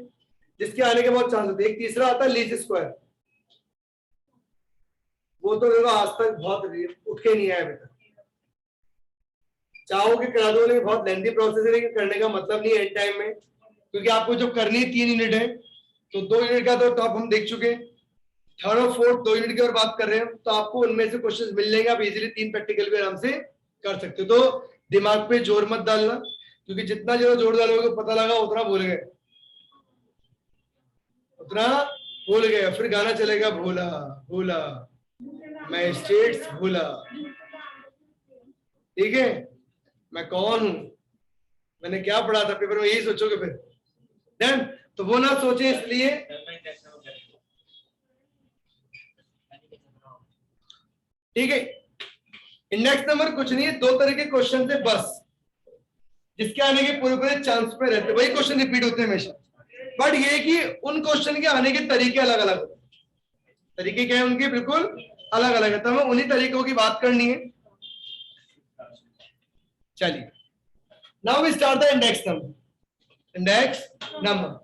जिसके आने के बहुत चांस होते हैं। एक तीसरा आता है लीस्ट स्क्वायर, वो तो देखो आज तक बहुत उठ के नहीं आया अभी तक। चाहोगे करा दो लेकिन बहुत लेंथी प्रोसेस है, लेकिन करने का मतलब नहीं है एंड टाइम में, क्योंकि आपको जो करनी है 3 यूनिट है तो 2 यूनिट का तो टॉप हम देख चुके हैं, थर्ड और फोर्थ 2 यूनिट की और बात कर रहे हैं तो आपको उनमें से क्वेश्चंस मिल जाएंगे। आप इजीली 3 प्रैक्टिकल भी आराम से कर सकते हो। तो दिमाग पे जोर मत डालना, क्योंकि जितना ज्यादा जोर डालोगे पता लगा उतना भूल गए, उतना भूल गए, फिर गाना चलेगा भूला भूला मैं स्टेट्स भूला। ठीक है, मैं कौन हूं, मैंने क्या पढ़ा था पेपर में, यही सोचोगे फिर। डन। तो वो ना सोचे इसलिए ठीक है। इंडेक्स नंबर कुछ नहीं है, 2 तरह के क्वेश्चन थे बस जिसके आने के पूरे पूरे चांस पे रहते, वही क्वेश्चन रिपीट होते हैं हमेशा। बट ये कि उन क्वेश्चन के आने के तरीके अलग अलग होते हैं। तरीके क्या है उनके, बिल्कुल अलग अलग है, तो हमें उन्हीं तरीकों की बात करनी है। चलिए now we start the index number. Index number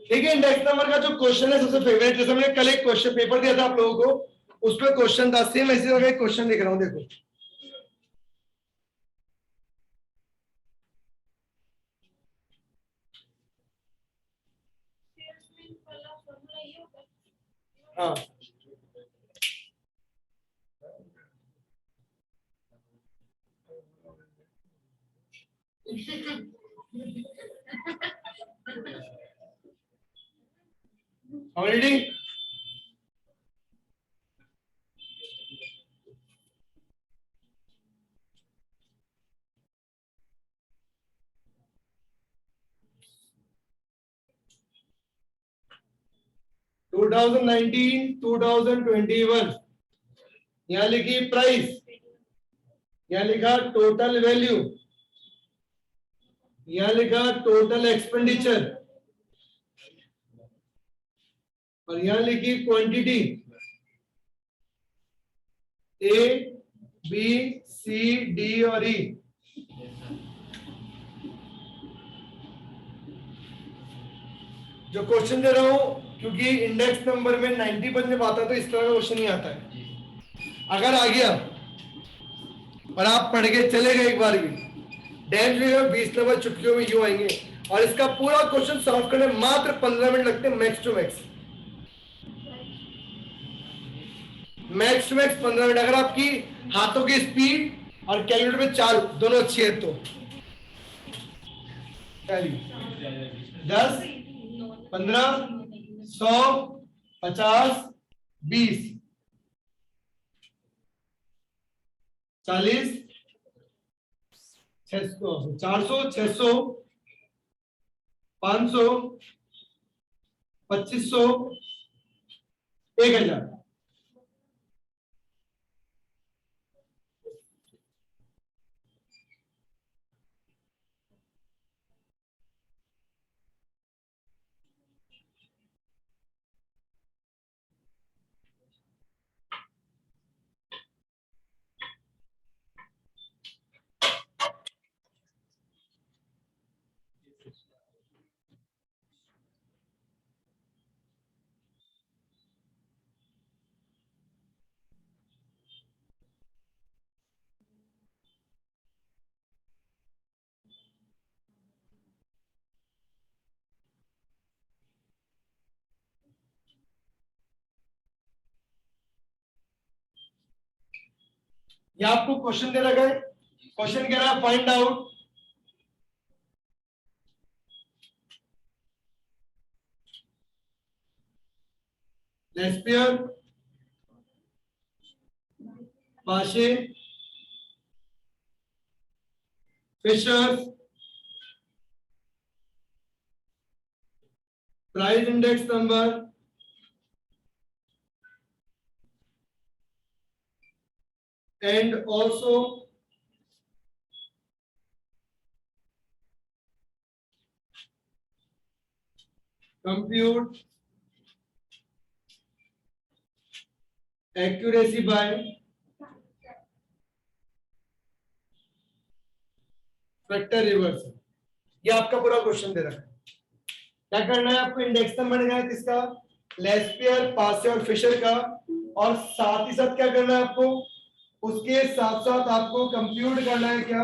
देखिए, इंडेक्स नंबर का जो क्वेश्चन है सबसे फेवरेट, जैसे मैंने कल एक क्वेश्चन पेपर दिया था आप लोगों को, उसमें क्वेश्चन था सेम ऐसे एक क्वेश्चन लिख रहा हूं, देखो हाँ ऑलरेडी 2019 2021 यहां लिखी प्राइस, यहां लिखा टोटल वैल्यू, यहां लिखा टोटल एक्सपेंडिचर और यहां लिखी quantity A B C D और ई। जो क्वेश्चन दे रहा हूं, क्योंकि इंडेक्स नंबर में 90% जब आता है तो इस तरह का क्वेश्चन नहीं आता है। अगर आ गया और आप पढ़ के चले गए एक बार भी, डैम 20 नंबर चुटकियों में यूं आएंगे, और इसका पूरा क्वेश्चन सॉल्व करने मात्र 15 मिनट लगते हैं max to max. Max to max 15 minute, अगर आपकी हाथों की स्पीड और कैलकुलेटर में चाल दोनों अच्छी है तो। 10 15 100 50 20 40 600 400 600 500 2500 1000। ये आपको क्वेश्चन दे रखा है, क्वेश्चन कह रहा है find out Laspeyres Paasche Fisher price index number and also compute accuracy by factor reverse. ये आपका पूरा क्वेश्चन दे रखा है। क्या करना है आपको, इंडेक्स नंबर देना है किसका, लेस्पियर पासे और फिशर का, और साथ ही साथ क्या करना है आपको, उसके साथ साथ आपको कंप्यूट करना है क्या,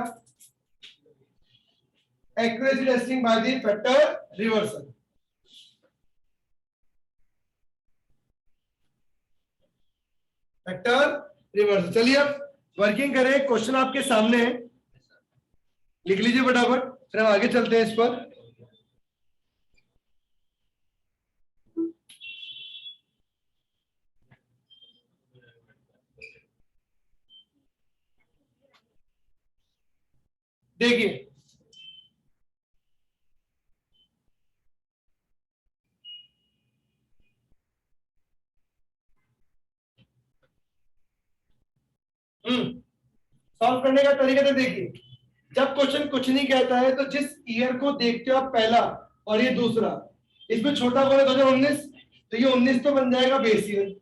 accuracy testing by the factor reversal. Factor reversal. चलिए अब वर्किंग करें, क्वेश्चन आपके सामने है, लिख लीजिए फटाफट, फिर हम आगे चलते हैं इस पर। देखिए सॉल्व करने का तरीका तो देखिए, जब क्वेश्चन कुछ नहीं कहता है तो जिस ईयर को देखते हो आप पहला और ये दूसरा, इसमें छोटा कौन है 2019, तो ये 19 तो बन जाएगा बेस ईयर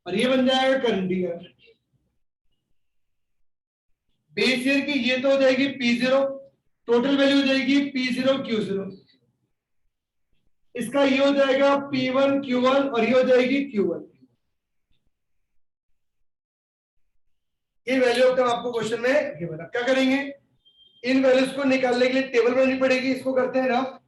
और ये बन जाएगा करंट ईयर। बेस ईयर की ये तो हो जाएगी P0, टोटल वैल्यू हो जाएगी P0 Q0, इसका ये हो जाएगा P1 Q1 और ये हो जाएगी Q1। ये वैल्यू अब आपको क्वेश्चन में गिवन है। क्या करेंगे, इन वैल्यूज को निकालने के लिए टेबल बनानी पड़ेगी, इसको करते हैं rough.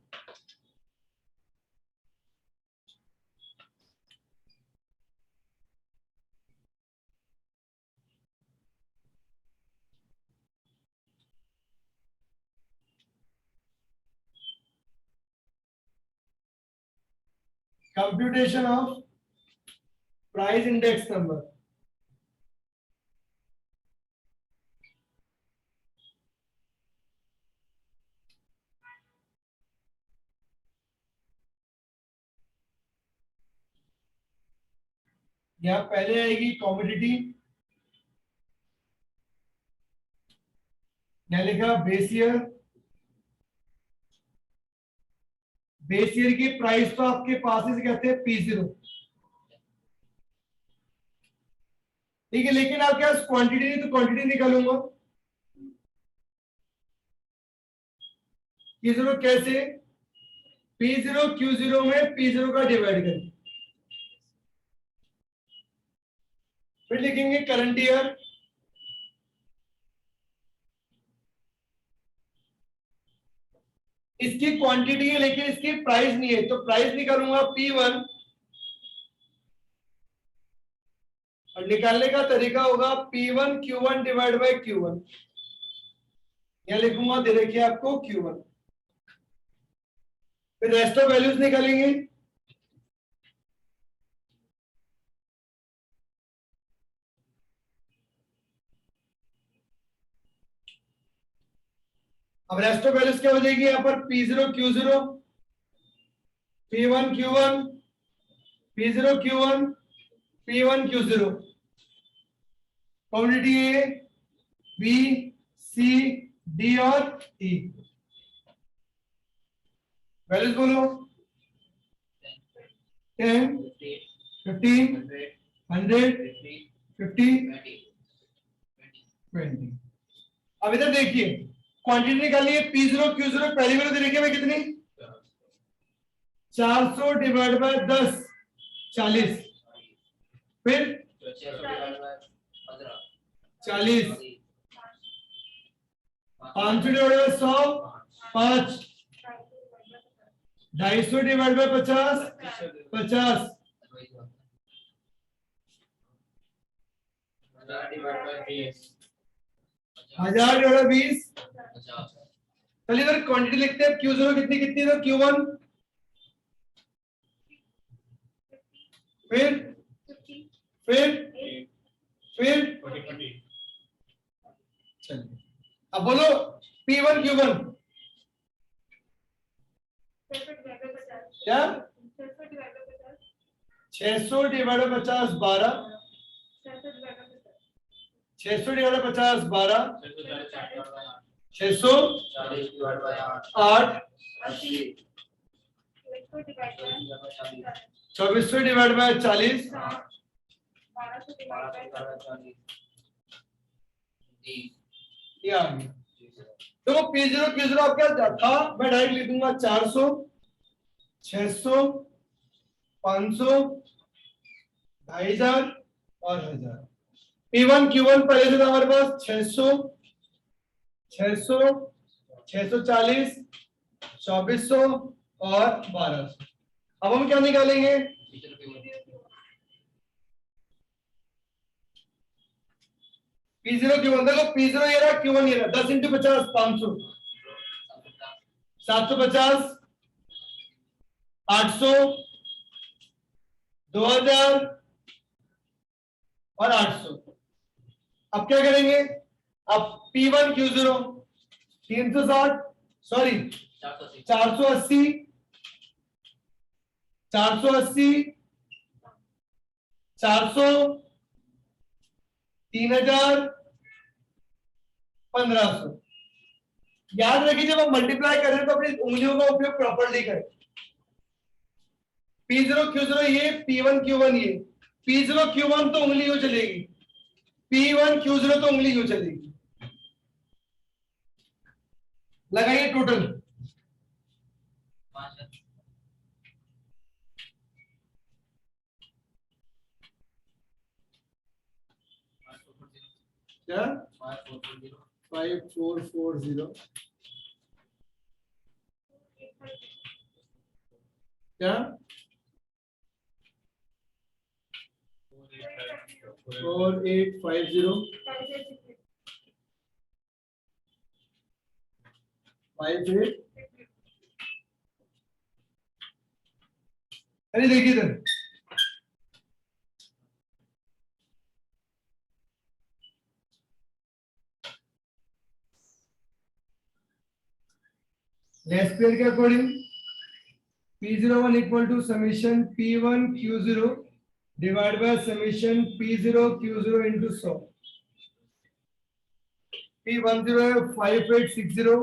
Computation of price index number, यहां पहले आएगी कॉमोडिटी, यहां लिखा बेस ईयर। बेस ईयर की प्राइस तो आपके पास ही से कहते हैं P0, ठीक है, लेकिन आपके पास क्वांटिटी नहीं तो क्वांटिटी निकालूंगा। P0 कैसे, P0 Q0 में P0 का डिवाइड करें, फिर लिखेंगे करंट ईयर, इसकी क्वांटिटी है लेकिन इसकी प्राइस नहीं है, तो प्राइस निकालूंगा P1 और निकालने का तरीका होगा P1 Q1 divide bye Q1, यहां लिखूंगा, दे रखिए आपको Q1, फिर रेस्ट ऑफ वैल्यूज निकालेंगे। अब रेस्ट ऑफ वैल्यूज क्या हो जाएगी, यहां पर P0 Q0, P1 Q1, P0 Q1, P1 Q0, quantity A B C D और ई, वैल्यूज बोलो, 10 15 100 50 20। अब इधर देखिए क्वांटिटी निकालनी है, P0 Q0 पहली वैल्यू दे रखी है कितनी, 400 डिवाइड बाय 10 40, फिर 40, 500 divide by 100 5, 250 divide by 50 50, divide by 20 1000 divide bye 20। चलिए इधर क्वांटिटी लिखते हैं, Q0 कितनी कितनी है, Q1 फिर 40 चलिए अब बोलो P1 Q1 क्या 600 divide by 50 12, 600 divide by 50 12, 640 divide by 8, 2400 divide by 40, ये आ गया। तो P0 Q0 आपका था, मैं डायरेक्ट लिख दूंगा 400, 600, 500, 2500 और 1000। P1 Q1 पहले से था हमारे पास 600, 600, 640, 2400 और 1200। अब हम क्या निकालेंगे, P0 Q1, देखो P0 ये रहा, Q1 ये रहा, 10 इंटू 50 500, 750, 800, 2000 और 800। अब क्या करेंगे, अब P1 Q0 360, सॉरी 480, 480, 400, 3000, 1500। याद रखिए जब हम मल्टीप्लाई करें तो अपनी उंगलियों का उपयोग प्रॉपर्ली करें। P0 Q0 ये, P1 Q1 ये, P0 Q1 तो उंगली यूं चलेगी, P1 Q0 तो उंगली यूं चलेगी। लगाइए टोटल, क्या 5440 क्या 4850 58। अरे देखिए इधर, लेस पेयर के according P01 equal to summation P1 Q0 divide by summation P0 Q0 into 100। P10 है 5860,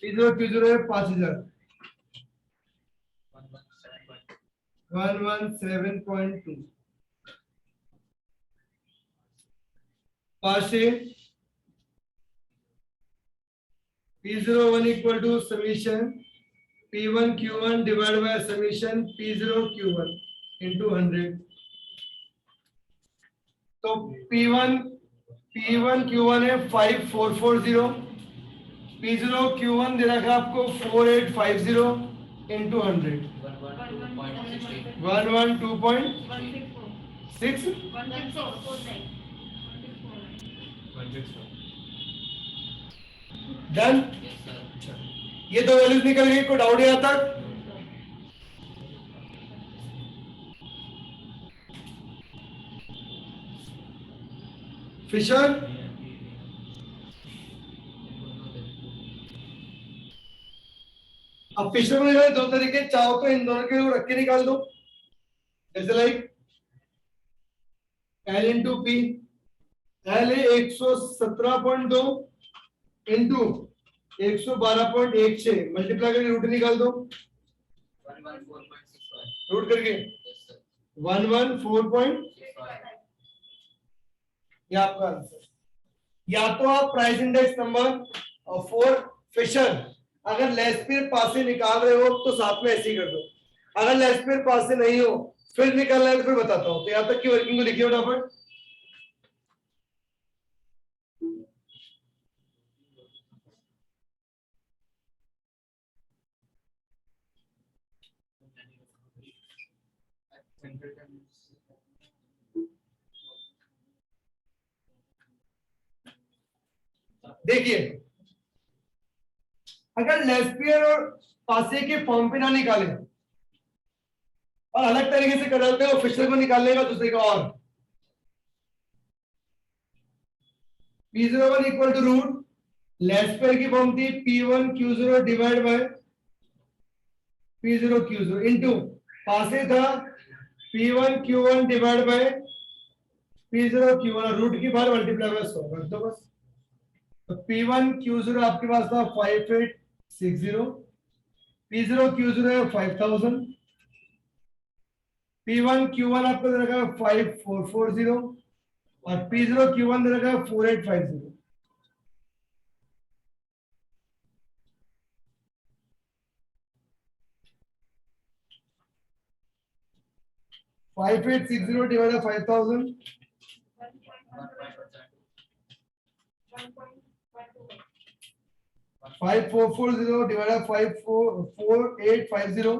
P0 Q0 है 5000, 117.2। पास से P01 equal to summation P1 Q1 divide by summation P0 Q1 into 100। तो P1 Q1 है 5440, P0 Q1 दे रखा है आपको 4850 into 100, 112.6। Done, ये दो वैल्यूज निकल गई, कोई डाउट यहाँ तक? फिशर अब फिशर में दो तरीके, चाहो तो इन दोनों के रख के निकाल दो, जैसे like L into P, L है 117.2 इंटू 112.16, मल्टीप्लाई करके रूट निकाल दो, रूट करके 114., ये आपका आंसर। या तो आप प्राइस इंडेक्स नंबर 4 फिशर अगर लेस्पियर पास से निकाल रहे हो तो साथ में ऐसे ही कर दो, अगर लेस्पियर पास से नहीं हो फिर निकालना है तो फिर बताता हूं। तो यहां तक की वर्किंग को लिखिए फटाफट। देखिए अगर लेस्पियर और पासे के फॉर्म पे ना निकाले और अलग तरीके से कर देते हो, फिशर को निकालने का दूसरे का और P01 equal to root Laspeyres की फॉर्म थी P1 Q0 divide bye P0 Q0 into पासे था P1 Q1 divide bye P0 Q1 root की बाहर मल्टीप्लाई बाय 100 कर दो बस। तो P1 Q0 आपके पास था 5860, P0 Q0 है 5000, P1 Q1 आपको दे रखा है 5440 और P0 Q1 दे रखा है 4850। Five eight six zero divide by 5000 5440 divided by 4850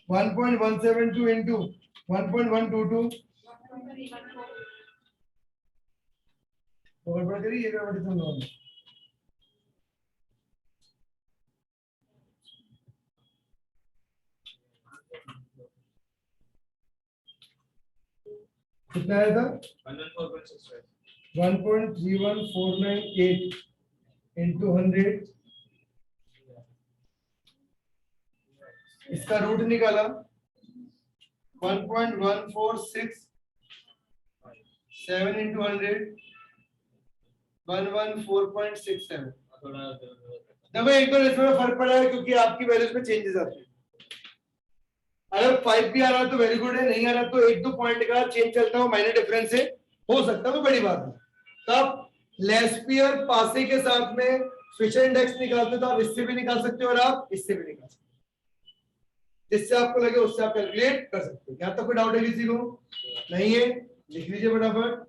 1.172 into 1.122 और बढ़ करिए ये बड़ी सुन कितना आया था 1.31498 into 100 इसका रूट निकाला 1.1467 into 100 114.67। देखो एक तो इसमें फर्क पड़ा है क्योंकि आपकी वैल्यूज में चेंजेस आते हैं। अगर 5 भी आ रहा है तो वेरी गुड है, नहीं आ रहा तो एक दो पॉइंट का चेंज चलता है, माइनर डिफरेंस से हो सकता है, तो बड़ी बात है। तब लेस्पियर पासे के साथ में फिशर इंडेक्स निकालते तो आप इससे भी निकाल सकते हो और आप इससे भी निकाल सकते हो, जिससे आपको लगे उससे आप कैलकुलेट कर सकते हो। यहाँ तक कोई डाउट है किसी को? नहीं है, लिख लीजिए फटाफट।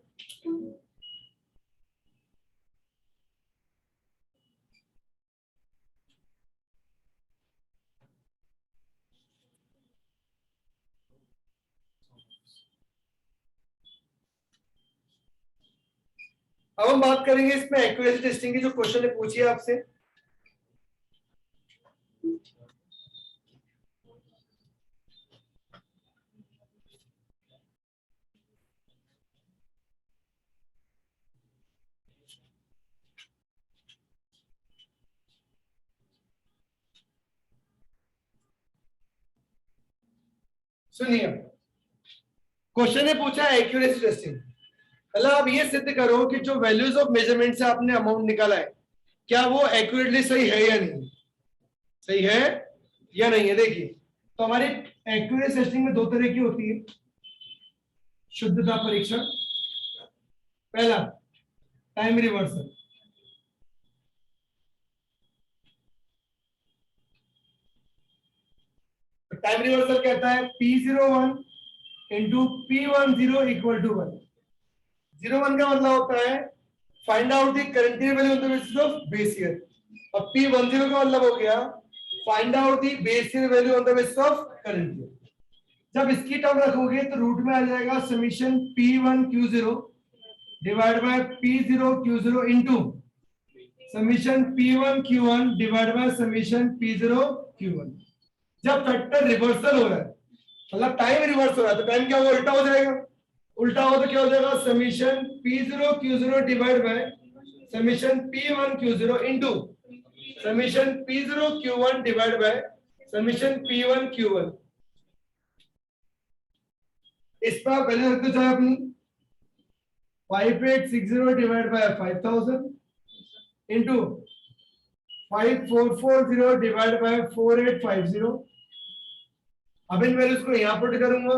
अब हम बात करेंगे इसमें एक्यूरेसी टेस्टिंग की, जो क्वेश्चन ने पूछी है आपसे। सुनिए, क्वेश्चन ने पूछा एक्यूरेसी टेस्टिंग। मतलब आप ये सिद्ध करो कि जो वैल्यूज ऑफ मेजरमेंट से आपने अमाउंट निकाला है क्या वो एक्यूरेटली सही है या नहीं, सही है या नहीं है। देखिए तो हमारी एक्यूरेसी टेस्टिंग में दो तरह की होती है। शुद्धता परीक्षण, पहला टाइम रिवर्सल। टाइम रिवर्सल कहता है P01 into P10 equal to 1। 01 का मतलब होता है find out the current value on the basis of base year, और P10 का मतलब हो गया find out the base year value on the basis of current year. जब इसकी टर्म रखोगे तो रूट में आ जाएगा summation P1Q0 divide by P0Q0 into summation P1Q1 divide by summation P0Q1। जब फैक्टर रिवर्सल हो रहा है मतलब टाइम रिवर्स हो रहा है तो टाइम क्या होगा, उल्टा हो जाएगा। उल्टा हो तो क्या हो जाएगा, summation P0Q0 divide by summation P1Q0 into summation P0Q1 divide by summation P1Q1। इस पर आप वैल्यू रखते चाहे अपनी 5860 divide by 5000 into 5440 divide by 4850। अब इन वैल्यूज को यहां पुट करूंगा,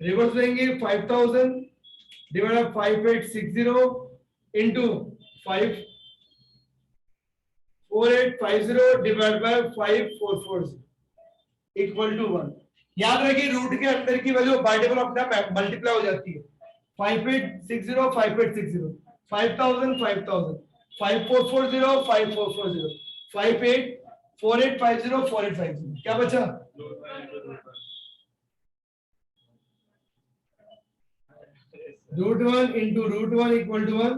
रिवर्स लेंगे 5000 divide by 5860 into 4850 divide by 5440 equal to 1। याद रखिए रूट के अंदर की वैल्यू बाइटेबल अपना मल्टीप्लाई हो जाती है। 5860 5860 5000 5000 5440 5440 48 4850 4850 क्या बचा √1 into √1 equal to 1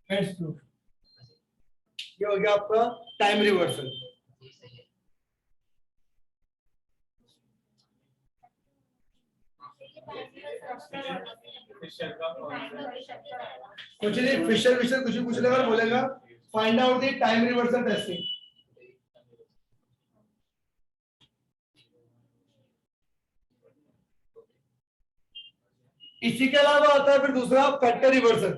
heads proof. ये हो गया आपका टाइम रिवर्सल। फिशर का कुछ नहीं, फिशर विशर कुछ भी पूछ लेगा बोलेगा find out the time reversal testing. इसी के अलावा आता है फिर दूसरा फैक्टर रिवर्सल।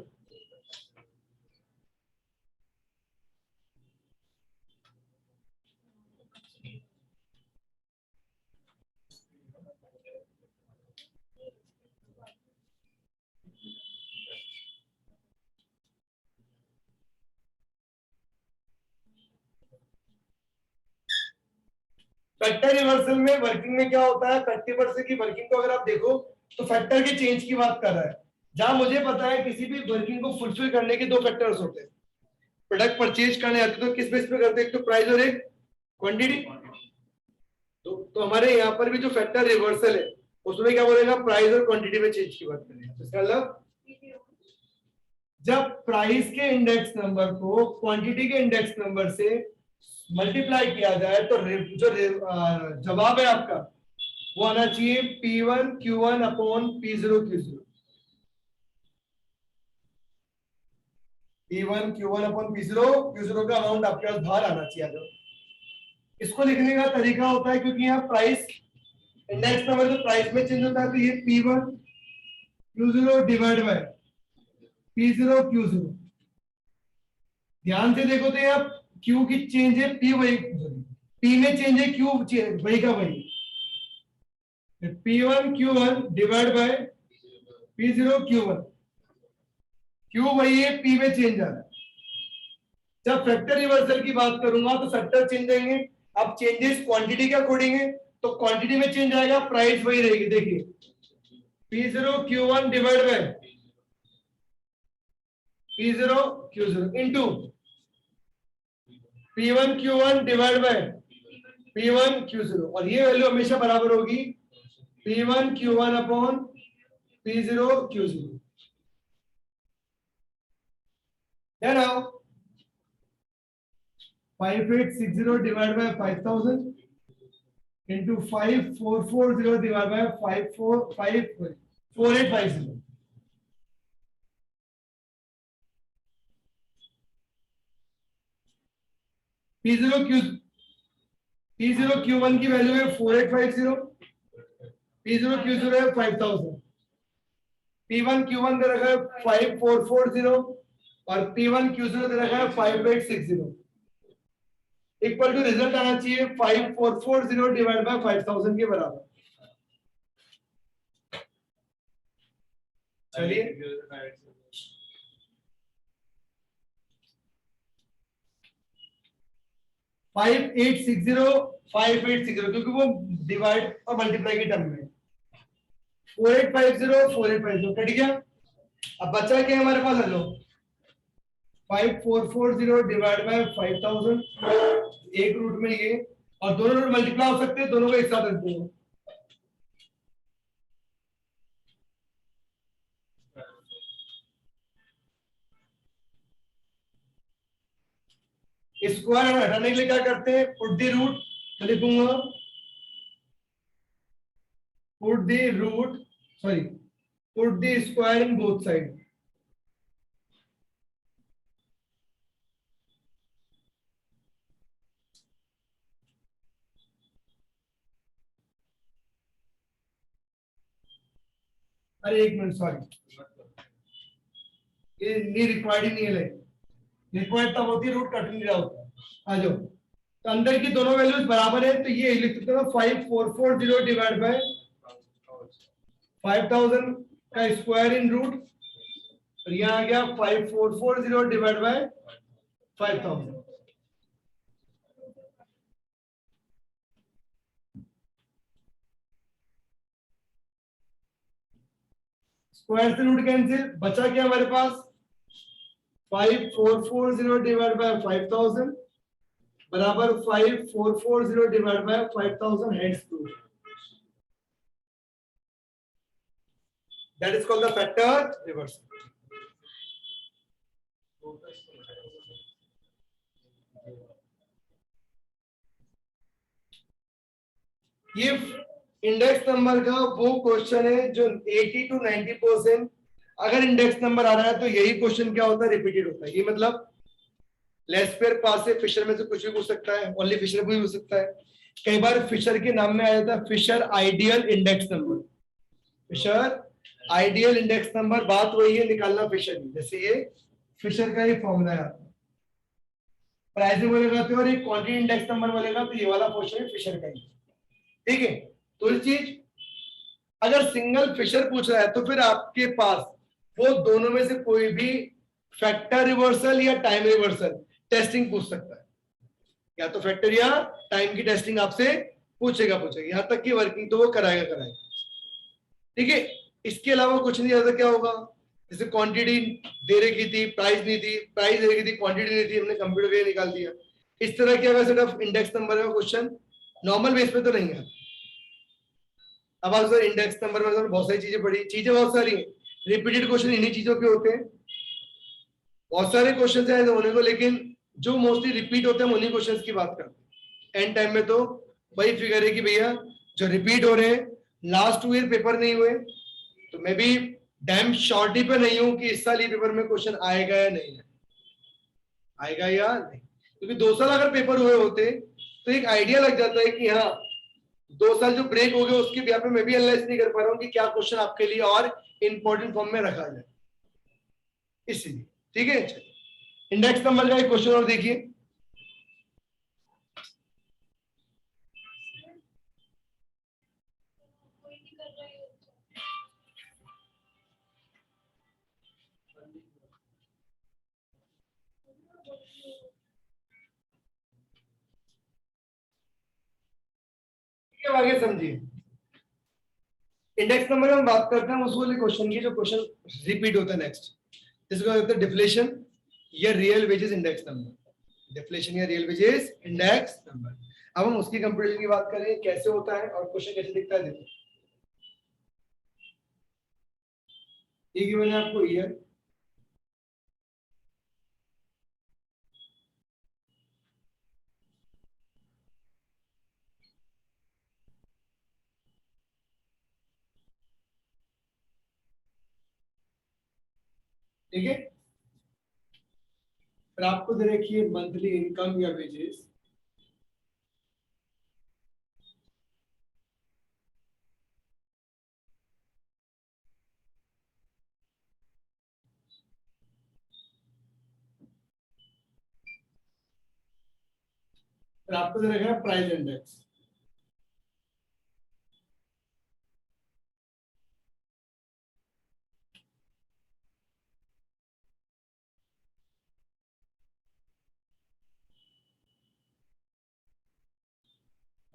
फैक्टर रिवर्सल में वर्किंग में क्या होता है, 30% की वर्किंग को अगर आप देखो तो फैक्टर के चेंज की बात कर रहा है। जहां मुझे पता है किसी भी वर्किंग को फुलफिल करने के दो फैक्टर्स होते हैं। प्रोडक्ट परचेज करने आते तो किस बेस पे करते हैं, एक तो प्राइस और एक क्वांटिटी। तो हमारे यहाँ पर भी जो फैक्टर रिवर्सल है उसमें क्या बोलेगा, प्राइस और क्वांटिटी में चेंज की बात करेंगे। तो इसका मतलब जब प्राइस के इंडेक्स नंबर को क्वांटिटी के इंडेक्स नंबर से मल्टीप्लाई किया जाए तो जो जवाब है आपका वो आना चाहिए P1 Q1 upon P0 Q0। P1 Q1 upon P0 Q0 का अमाउंट आपके पास बाहर आना चाहिए। इसको लिखने का तरीका होता है क्योंकि यहाँ प्राइस इंडेक्स नंबर जो प्राइस में चेंज होता है तो ये P1 Q0 divide bye P0 Q0। ध्यान से देखो तो यहाँ Q की चेंज है, P वही P में चेंज है, Q वही का वही। P1 Q1 divide bye P0 Q1। Q वही है, P में चेंज आ रहा है। जब फैक्टर रिवर्सल की बात करूंगा तो फैक्टर चेंज आएंगे। अब चेंजेस क्वांटिटी के अकॉर्डिंग है तो क्वांटिटी में चेंज आएगा, प्राइस वही रहेगी। देखिए P0 Q1 divide bye P0 Q0 into P1 Q1 divide bye P1 Q0 और ये वैल्यू हमेशा बराबर होगी P1 Q1 upon P0 Q0। है ना? 5860 divided by 5000 into 5440 divided by 4850। P0 Q1 की वैल्यू है 4850, P0 Q0 है 5000, P1 Q1 दे रखा है 5440 और P1 Q0 दे रखा है 5860। इक्वल टू रिजल्ट आना चाहिए 5440 डिवाइड बाय 5000 के बराबर। चलिए 5860 क्योंकि वो डिवाइड और मल्टीप्लाई के टर्म में। 4850 कट गया। अब बचा क्या हमारे पास, हेलो 5440 डिवाइड बाय 5000 एक रूट में ये और दोनों रूट मल्टीप्लाई हो सकते हैं, दोनों को एक साथ रखते हैं। स्क्वायर हटाने के लिए क्या करते हैं, पुट द रूट। तो लिखूंगा put the root sorry put the square in both side. अरे एक मिनट सॉरी, ये नहीं रिक्वायर्ड ही नहीं है। रिक्वायर्ड तब होती है रूट कट नहीं रहा होता। आ जाओ, तो अंदर की दोनों वैल्यूज बराबर है तो ये लिख सकते हो 5440 डिवाइड बाय 5000 का स्क्वायर इन रूट और यहाँ आ गया 5440 डिवाइड बाय 5000। स्क्वायर से रूट कैंसिल, बचा क्या हमारे पास 5440 डिवाइड बाय 5000 बराबर 5440 divide by 5000 heads proof. That is called the factor reversal. ये इंडेक्स नंबर का वो क्वेश्चन है जो 80 to 90% अगर इंडेक्स नंबर आ रहा है तो यही क्वेश्चन क्या होता है, रिपीटेड होता है। ये मतलब लेस्पेयर पास से फिशर में से कुछ भी पूछ सकता है, ओनली फिशर भी पूछ सकता है। कई बार फिशर के नाम में आ जाता है Fisher ideal index number, Fisher ideal index number. बात वही है निकालना फिशर की। जैसे ये फिशर का ये फॉर्मूला है, प्राइसिंग बोलेगा तो और एक क्वांटिटी इंडेक्स नंबर बोलेगा तो ये वाला क्वेश्चन फिशर का ही, ठीक है। तो ये चीज अगर सिंगल फिशर पूछ रहा है तो फिर आपके पास वो दोनों में से कोई भी फैक्टर रिवर्सल या टाइम रिवर्सल टेस्टिंग पूछ सकता है, या तो फैक्टर या टाइम की टेस्टिंग आपसे पूछेगा यहां तक की वर्किंग तो वो कराएगा, ठीक है। इसके अलावा कुछ नहीं ज्यादा। क्या होगा, जैसे क्वांटिटी दे रखी थी, प्राइस नहीं थी, प्राइस दे रखी थी, क्वांटिटी नहीं थी, हमने कंप्यूटर पे निकाल दिया। इस तरह की अगर सिर्फ इंडेक्स नंबर का क्वेश्चन नॉर्मल बेस पे तो नहीं है। अब आप सर इंडेक्स नंबर में बहुत सारी चीजें पढ़ी, चीजें बहुत सारी हैं, रिपीटेड क्वेश्चन इन्हीं चीजों के होते हैं। बहुत सारे क्वेश्चन है होने को, लेकिन जो मोस्टली रिपीट होते हैं उन्हीं क्वेश्चंस की बात करते हैं। एंड टाइम में तो वही फिगर है कि भैया जो रिपीट हो रहे हैं, लास्ट 2 ईयर पेपर नहीं हुए तो मैं भी डैम शॉर्टी पे नहीं हूं कि इस साल ये पेपर में क्वेश्चन आएगा या नहीं आएगा या नहीं, क्योंकि 2 साल अगर पेपर हुए होते तो एक आइडिया लग जाता है कि हाँ 2 साल जो ब्रेक हो गए उसके बिहाफ पे मैं भी एनालाइज नहीं कर पा रहा हूँ कि क्या क्वेश्चन आपके लिए और इंपॉर्टेंट फॉर्म में रखा जाए, इसीलिए। ठीक है, इंडेक्स नंबर का एक क्वेश्चन और देखिए। आगे समझिए, इंडेक्स नंबर में हम बात करते हैं उस वाले क्वेश्चन की जो क्वेश्चन रिपीट होता है नेक्स्ट, जिसको कहते हैं डिफ्लेशन या real wages index number, deflation या रियल वेजेस इंडेक्स नंबर। अब हम उसकी कंप्यूटेशन की बात करें, कैसे होता है और क्वेश्चन कैसे दिखता है। देखो ये मैंने आपको ईयर, ठीक है, फिर आपको दे रखी है मंथली इनकम या वेजेस, फिर आपको दे रखा है प्राइस इंडेक्स।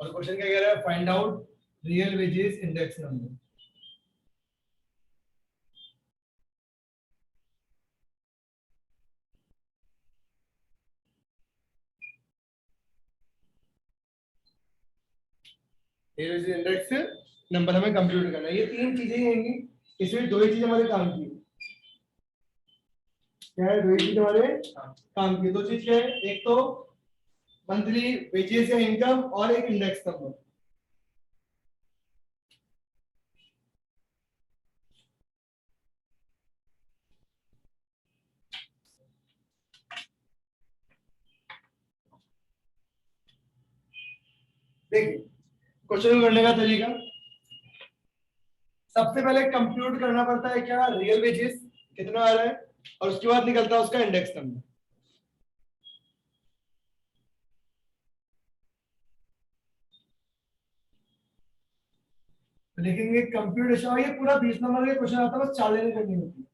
और क्वेश्चन क्या कह रहा है, find out real wages index number. Index number हमें कंप्यूट करना है, ये 3 चीजें ही आएंगी, इसमें 2 ही चीजें हमारे काम की। क्या है 2 ही चीजें हमारे काम की? 2 चीज क्या है, एक तो मंथली वेजेस या इनकम और एक इंडेक्स नंबर। देखिए क्वेश्चन करने का तरीका, सबसे पहले कंप्यूट करना पड़ता है क्या, रियल वेजेस कितना आ रहा है, और उसके बाद निकलता है उसका इंडेक्स नंबर। लिखेंगे कंप्यूटेशन, ये पूरा 20 नंबर का क्वेश्चन आता है, बस 4 लाइनें करनी होती है।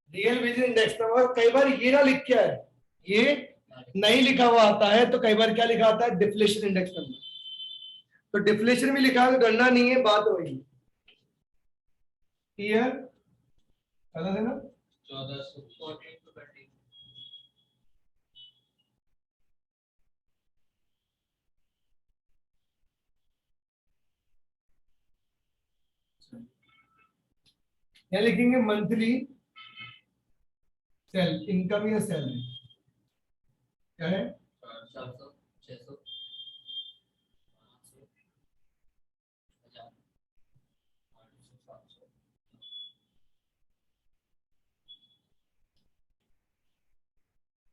रियल वेजेस इंडेक्स नंबर, कई बार ये ना लिख के आए, ये नहीं लिखा हुआ आता है, तो कई बार क्या लिखा आता है, डिफ्लेशन इंडेक्स नंबर। तो डिफ्लेशन भी लिखा है, गणना नहीं है, बात वही ईयर, पता है ना, 14 14 to 20 यहाँ लिखेंगे मंथली सेल इनकम या सैलरी क्या है 400 600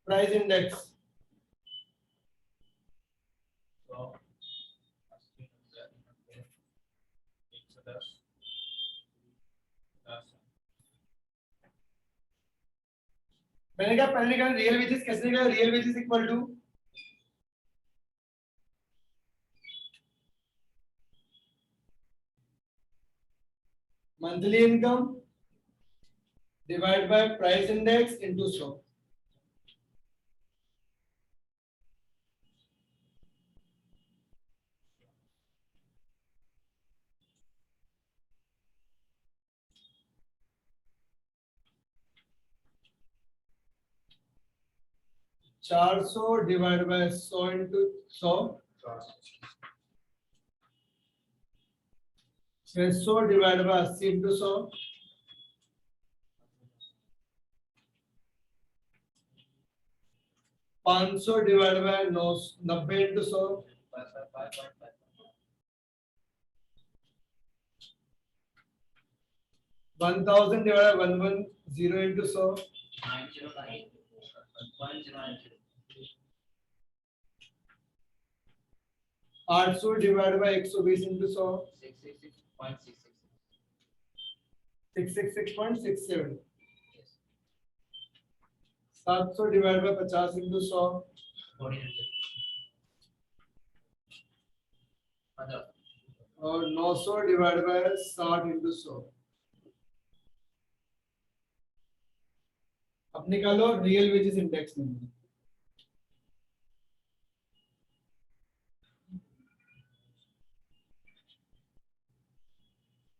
प्राइस इंडेक्स 110 मैंने कहा पहले निकाला रियल वेजेस कैसे निकाला real wages equal to monthly income divide by price index into 100 400 divide by 100 into 100 600 divide by 80 into 100 500 divide by 90 into 100 1000 divide by 110 into 100 800 divide by 120 into 100 666.67 700 divide by 50 into 100 और 900 divide by 60 into 100 अब निकालो real wages index number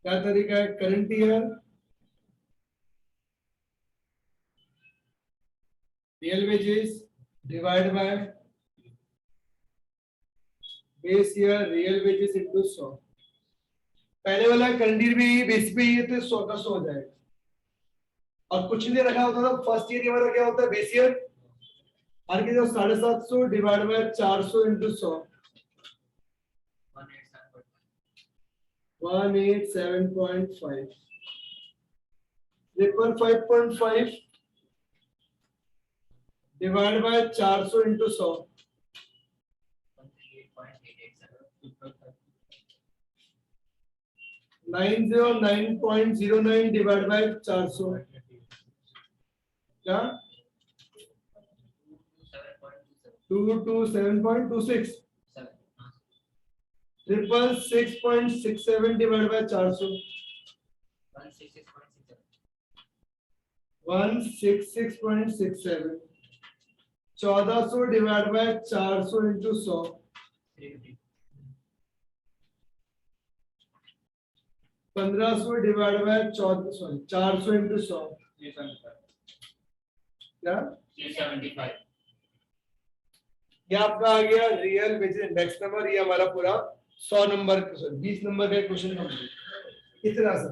क्या तरीका है current year real wages divide by base year real wages into 100 पहले वाला current year भी base पे ये तो 100 का 100 हो जाएगा और कुछ नहीं रखा होता था फर्स्ट ईयर हमारा क्या होता है बेस ईयर और के जो 750 divide by 400 into 100 187.5 triple 5.5 divide by 400 into 100 909.09 divide by 400 क्या 227.26 triple 6.67 divide by 400 166.67 1400 divide by 400 into 100 1500 divide by 400 into 100 क्या 375 ये आपका आ गया रियल वेजेस इंडेक्स नंबर ये हमारा पूरा 100 नंबर 20 नंबर का क्वेश्चन कंप्लीट इतना सा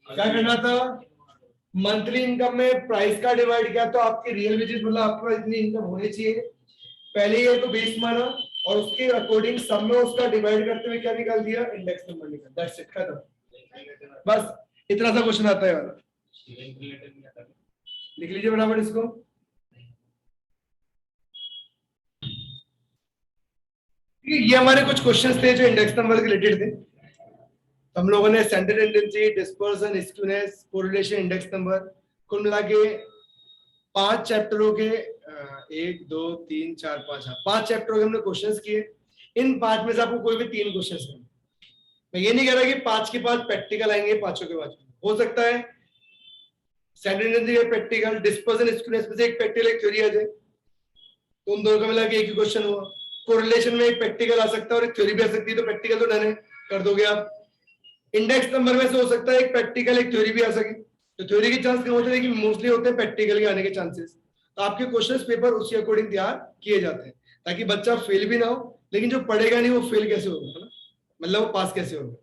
क्या करना था मंथली इनकम में प्राइस का डिवाइड किया तो आपकी रियल वेजेस मतलब आपके पास इतनी इनकम होनी चाहिए पहले ये तो बेस माना और उसके अकॉर्डिंग सब में उसका डिवाइड करते हुए क्या निकाल दिया इंडेक्स नंबर निकाल दैट्स इट खत्म बस इतना सा क्वेश्चन आता है वाला लिख लीजिए बराबर इसको ये हमारे कुछ क्वेश्चंस थे जो इंडेक्स नंबर के रिलेटेड थे हम लोगों ने centre tendency dispersion skewness correlation index number कुल मिला के 5 चैप्टरों के 1 2 3 4 5 चैप्टरों के हमने क्वेश्चंस किए इन 5 में से आपको कोई भी 3 क्वेश्चंस करने मैं ये नहीं कह रहा कि 5 के 5 प्रैक्टिकल आएंगे पांचों के 5 हो सकता है centre tendency practical dispersion skewness में से एक प्रैक्टिकल एक थ्योरी आ जाए तो उन दोनों का मिला के एक ही क्वेश्चन हुआ कोरिलेशन में एक प्रैक्टिकल आ सकता है और एक थ्योरी भी आ सकती है तो प्रैक्टिकल तो डन है कर दोगे आप इंडेक्स नंबर में से हो सकता है एक प्रैक्टिकल एक थ्योरी भी आ सके तो थ्योरी के चांस कम होते हैं लेकिन मोस्टली होते हैं प्रैक्टिकल के आने के चांसेस तो आपके क्वेश्चंस पेपर उसी अकॉर्डिंग तैयार किए जाते हैं ताकि बच्चा फेल भी ना हो लेकिन जो पढ़ेगा नहीं वो फेल कैसे होगा है ना मतलब वो पास कैसे होगा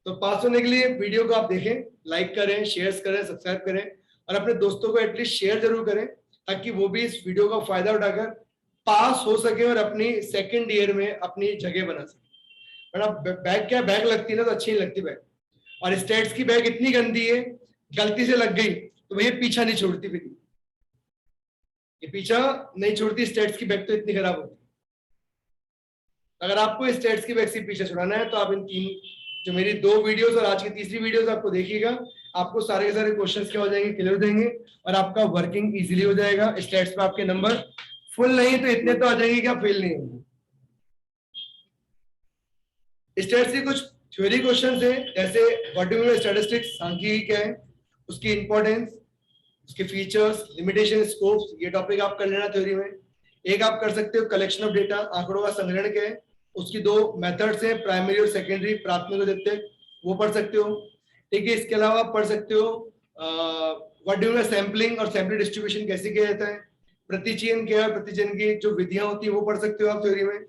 तो पास होने के लिए वीडियो को आप देखें, लाइक करें, शेयर करें, सब्सक्राइब करें और अपने दोस्तों को एटलीस्ट शेयर जरूर करें ताकि वो भी इस वीडियो का फायदा उठाकर पास हो सके और अपनी सेकेंड ईयर में अपनी जगह बना सके। बट बैग क्या बैग लगती है ना तो अच्छी नहीं लगती बैग, और स्टेट्स की बैग इतनी गंदी है, गलती से लग गई तो भैया पीछा नहीं छोड़ती, फिर ये पीछा नहीं छोड़ती। स्टेट्स की बैग तो इतनी खराब होती है। अगर आपको स्टेट्स की बैग से पीछे छुड़ाना है तो आप इन 3 जो मेरी 2 वीडियोस और आज की तीसरी वीडियोस आपको देखिएगा, आपको सारे के सारे क्वेश्चंस क्या हो जाएंगे, क्लियर हो जाएंगे और आपका वर्किंग इजीली हो जाएगा। स्टेट्स पे आपके नंबर फुल नहीं तो इतने तो आ जाएंगे कि आप फेल नहीं होंगे। स्टेट्स की कुछ थ्योरी क्वेश्चंस है, जैसे what do you mean statistics, सांख्यिकी क्या है, उसकी इंपॉर्टेंस, उसके फीचर्स, लिमिटेशन, स्कोप्स, ये टॉपिक आप कर लेना थ्योरी में। एक आप कर सकते हो कलेक्शन ऑफ डेटा, आंकड़ों का संग्रहण क्या है, उसकी 2 मेथड्स हैं, प्राइमरी और सेकेंडरी, प्राथमिक और द्वितीयक, वो पढ़ सकते हो। ठीक है, इसके अलावा आप पढ़ सकते हो what do you mean sampling और सैंपल डिस्ट्रीब्यूशन कैसे किया जाता है, प्रतिचयन क्या है, प्रतिचयन की जो विधियां होती है वो पढ़ सकते हो आप थ्योरी में।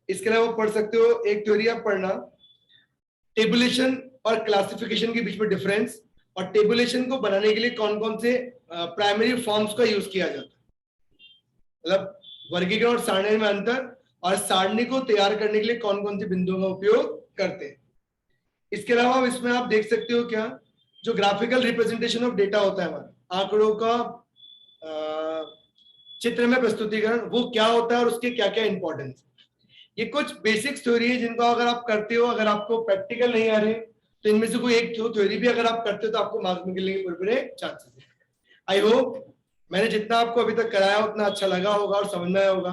इसके अलावा पढ़ सकते हो एक थ्योरी आप पढ़ना टेबुलेशन और क्लासिफिकेशन के बीच में डिफरेंस, और टेबुलेशन को बनाने के लिए कौन कौन से प्राइमरी फॉर्म्स का यूज किया जाता है, मतलब वर्गीकरण और सारणी में अंतर, और सारणी को तैयार करने के लिए कौन कौन से बिंदुओं का उपयोग करते हैं। इसके अलावा इसमें आप देख सकते हो क्या, जो ग्राफिकल रिप्रेजेंटेशन ऑफ डेटा होता है हमारा, आंकड़ों का चित्र में प्रस्तुतिकरण, वो क्या होता है और उसके क्या क्या इंपॉर्टेंस। ये कुछ बेसिक थ्योरी है जिनको अगर आप करते हो, अगर आपको प्रैक्टिकल नहीं आ रहे तो इनमें से कोई एक थ्योरी भी अगर आप करते हो तो आपको मार्क्स मिलने के पूरे चांसेस है। आई होप मैंने जितना आपको अभी तक कराया उतना अच्छा लगा होगा और समझ में आया होगा।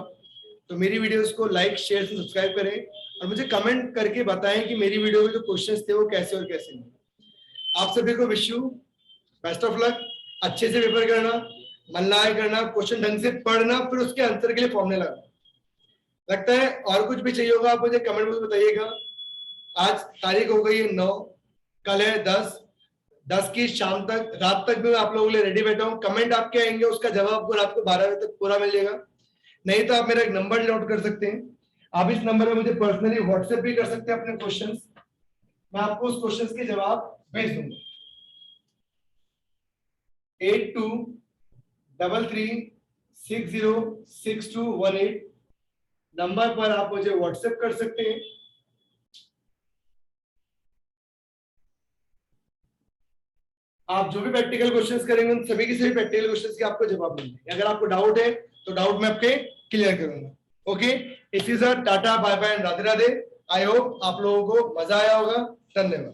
तो मेरी वीडियोस को लाइक, शेयर, सब्सक्राइब करें और मुझे कमेंट करके बताएं कि मेरी वीडियो में जो क्वेश्चंस थे वो कैसे और कैसे नहीं। आप सभी को wish you best of luck, अच्छे से पेपर करना, मन लगा करना, क्वेश्चन ढंग से पढ़ना, फिर उसके आंसर के लिए फॉर्मूला लगाना। लगता है और कुछ भी चाहिए होगा आप मुझे कमेंट में बताइएगा। आज तारीख हो गई है 9, कल है 10 की शाम तक, रात तक भी मैं आप लोगों के लिए रेडी बैठा हूँ। कमेंट आपके आएंगे, उसका जवाब आपको रात को 12 बजे तक पूरा मिल जाएगा। नहीं तो आप मेरा एक नंबर नोट कर सकते हैं, आप इस नंबर में मुझे पर्सनली व्हाट्सएप भी कर सकते हैं अपने क्वेश्चंस, मैं आपको उस क्वेश्चंस के जवाब भेज दूंगा। 8233606218 नंबर पर आप मुझे व्हाट्सएप कर सकते हैं। आप जो भी प्रैक्टिकल क्वेश्चंस करेंगे उन सभी के सभी प्रैक्टिकल क्वेश्चंस के आपको जवाब मिलेंगे। अगर आपको डाउट है तो डाउट मैं आपके क्लियर करूंगा। ओके, इसी sir tata bye bye Radhe Radhe. I hope आप लोगों को मजा आया होगा। धन्यवाद।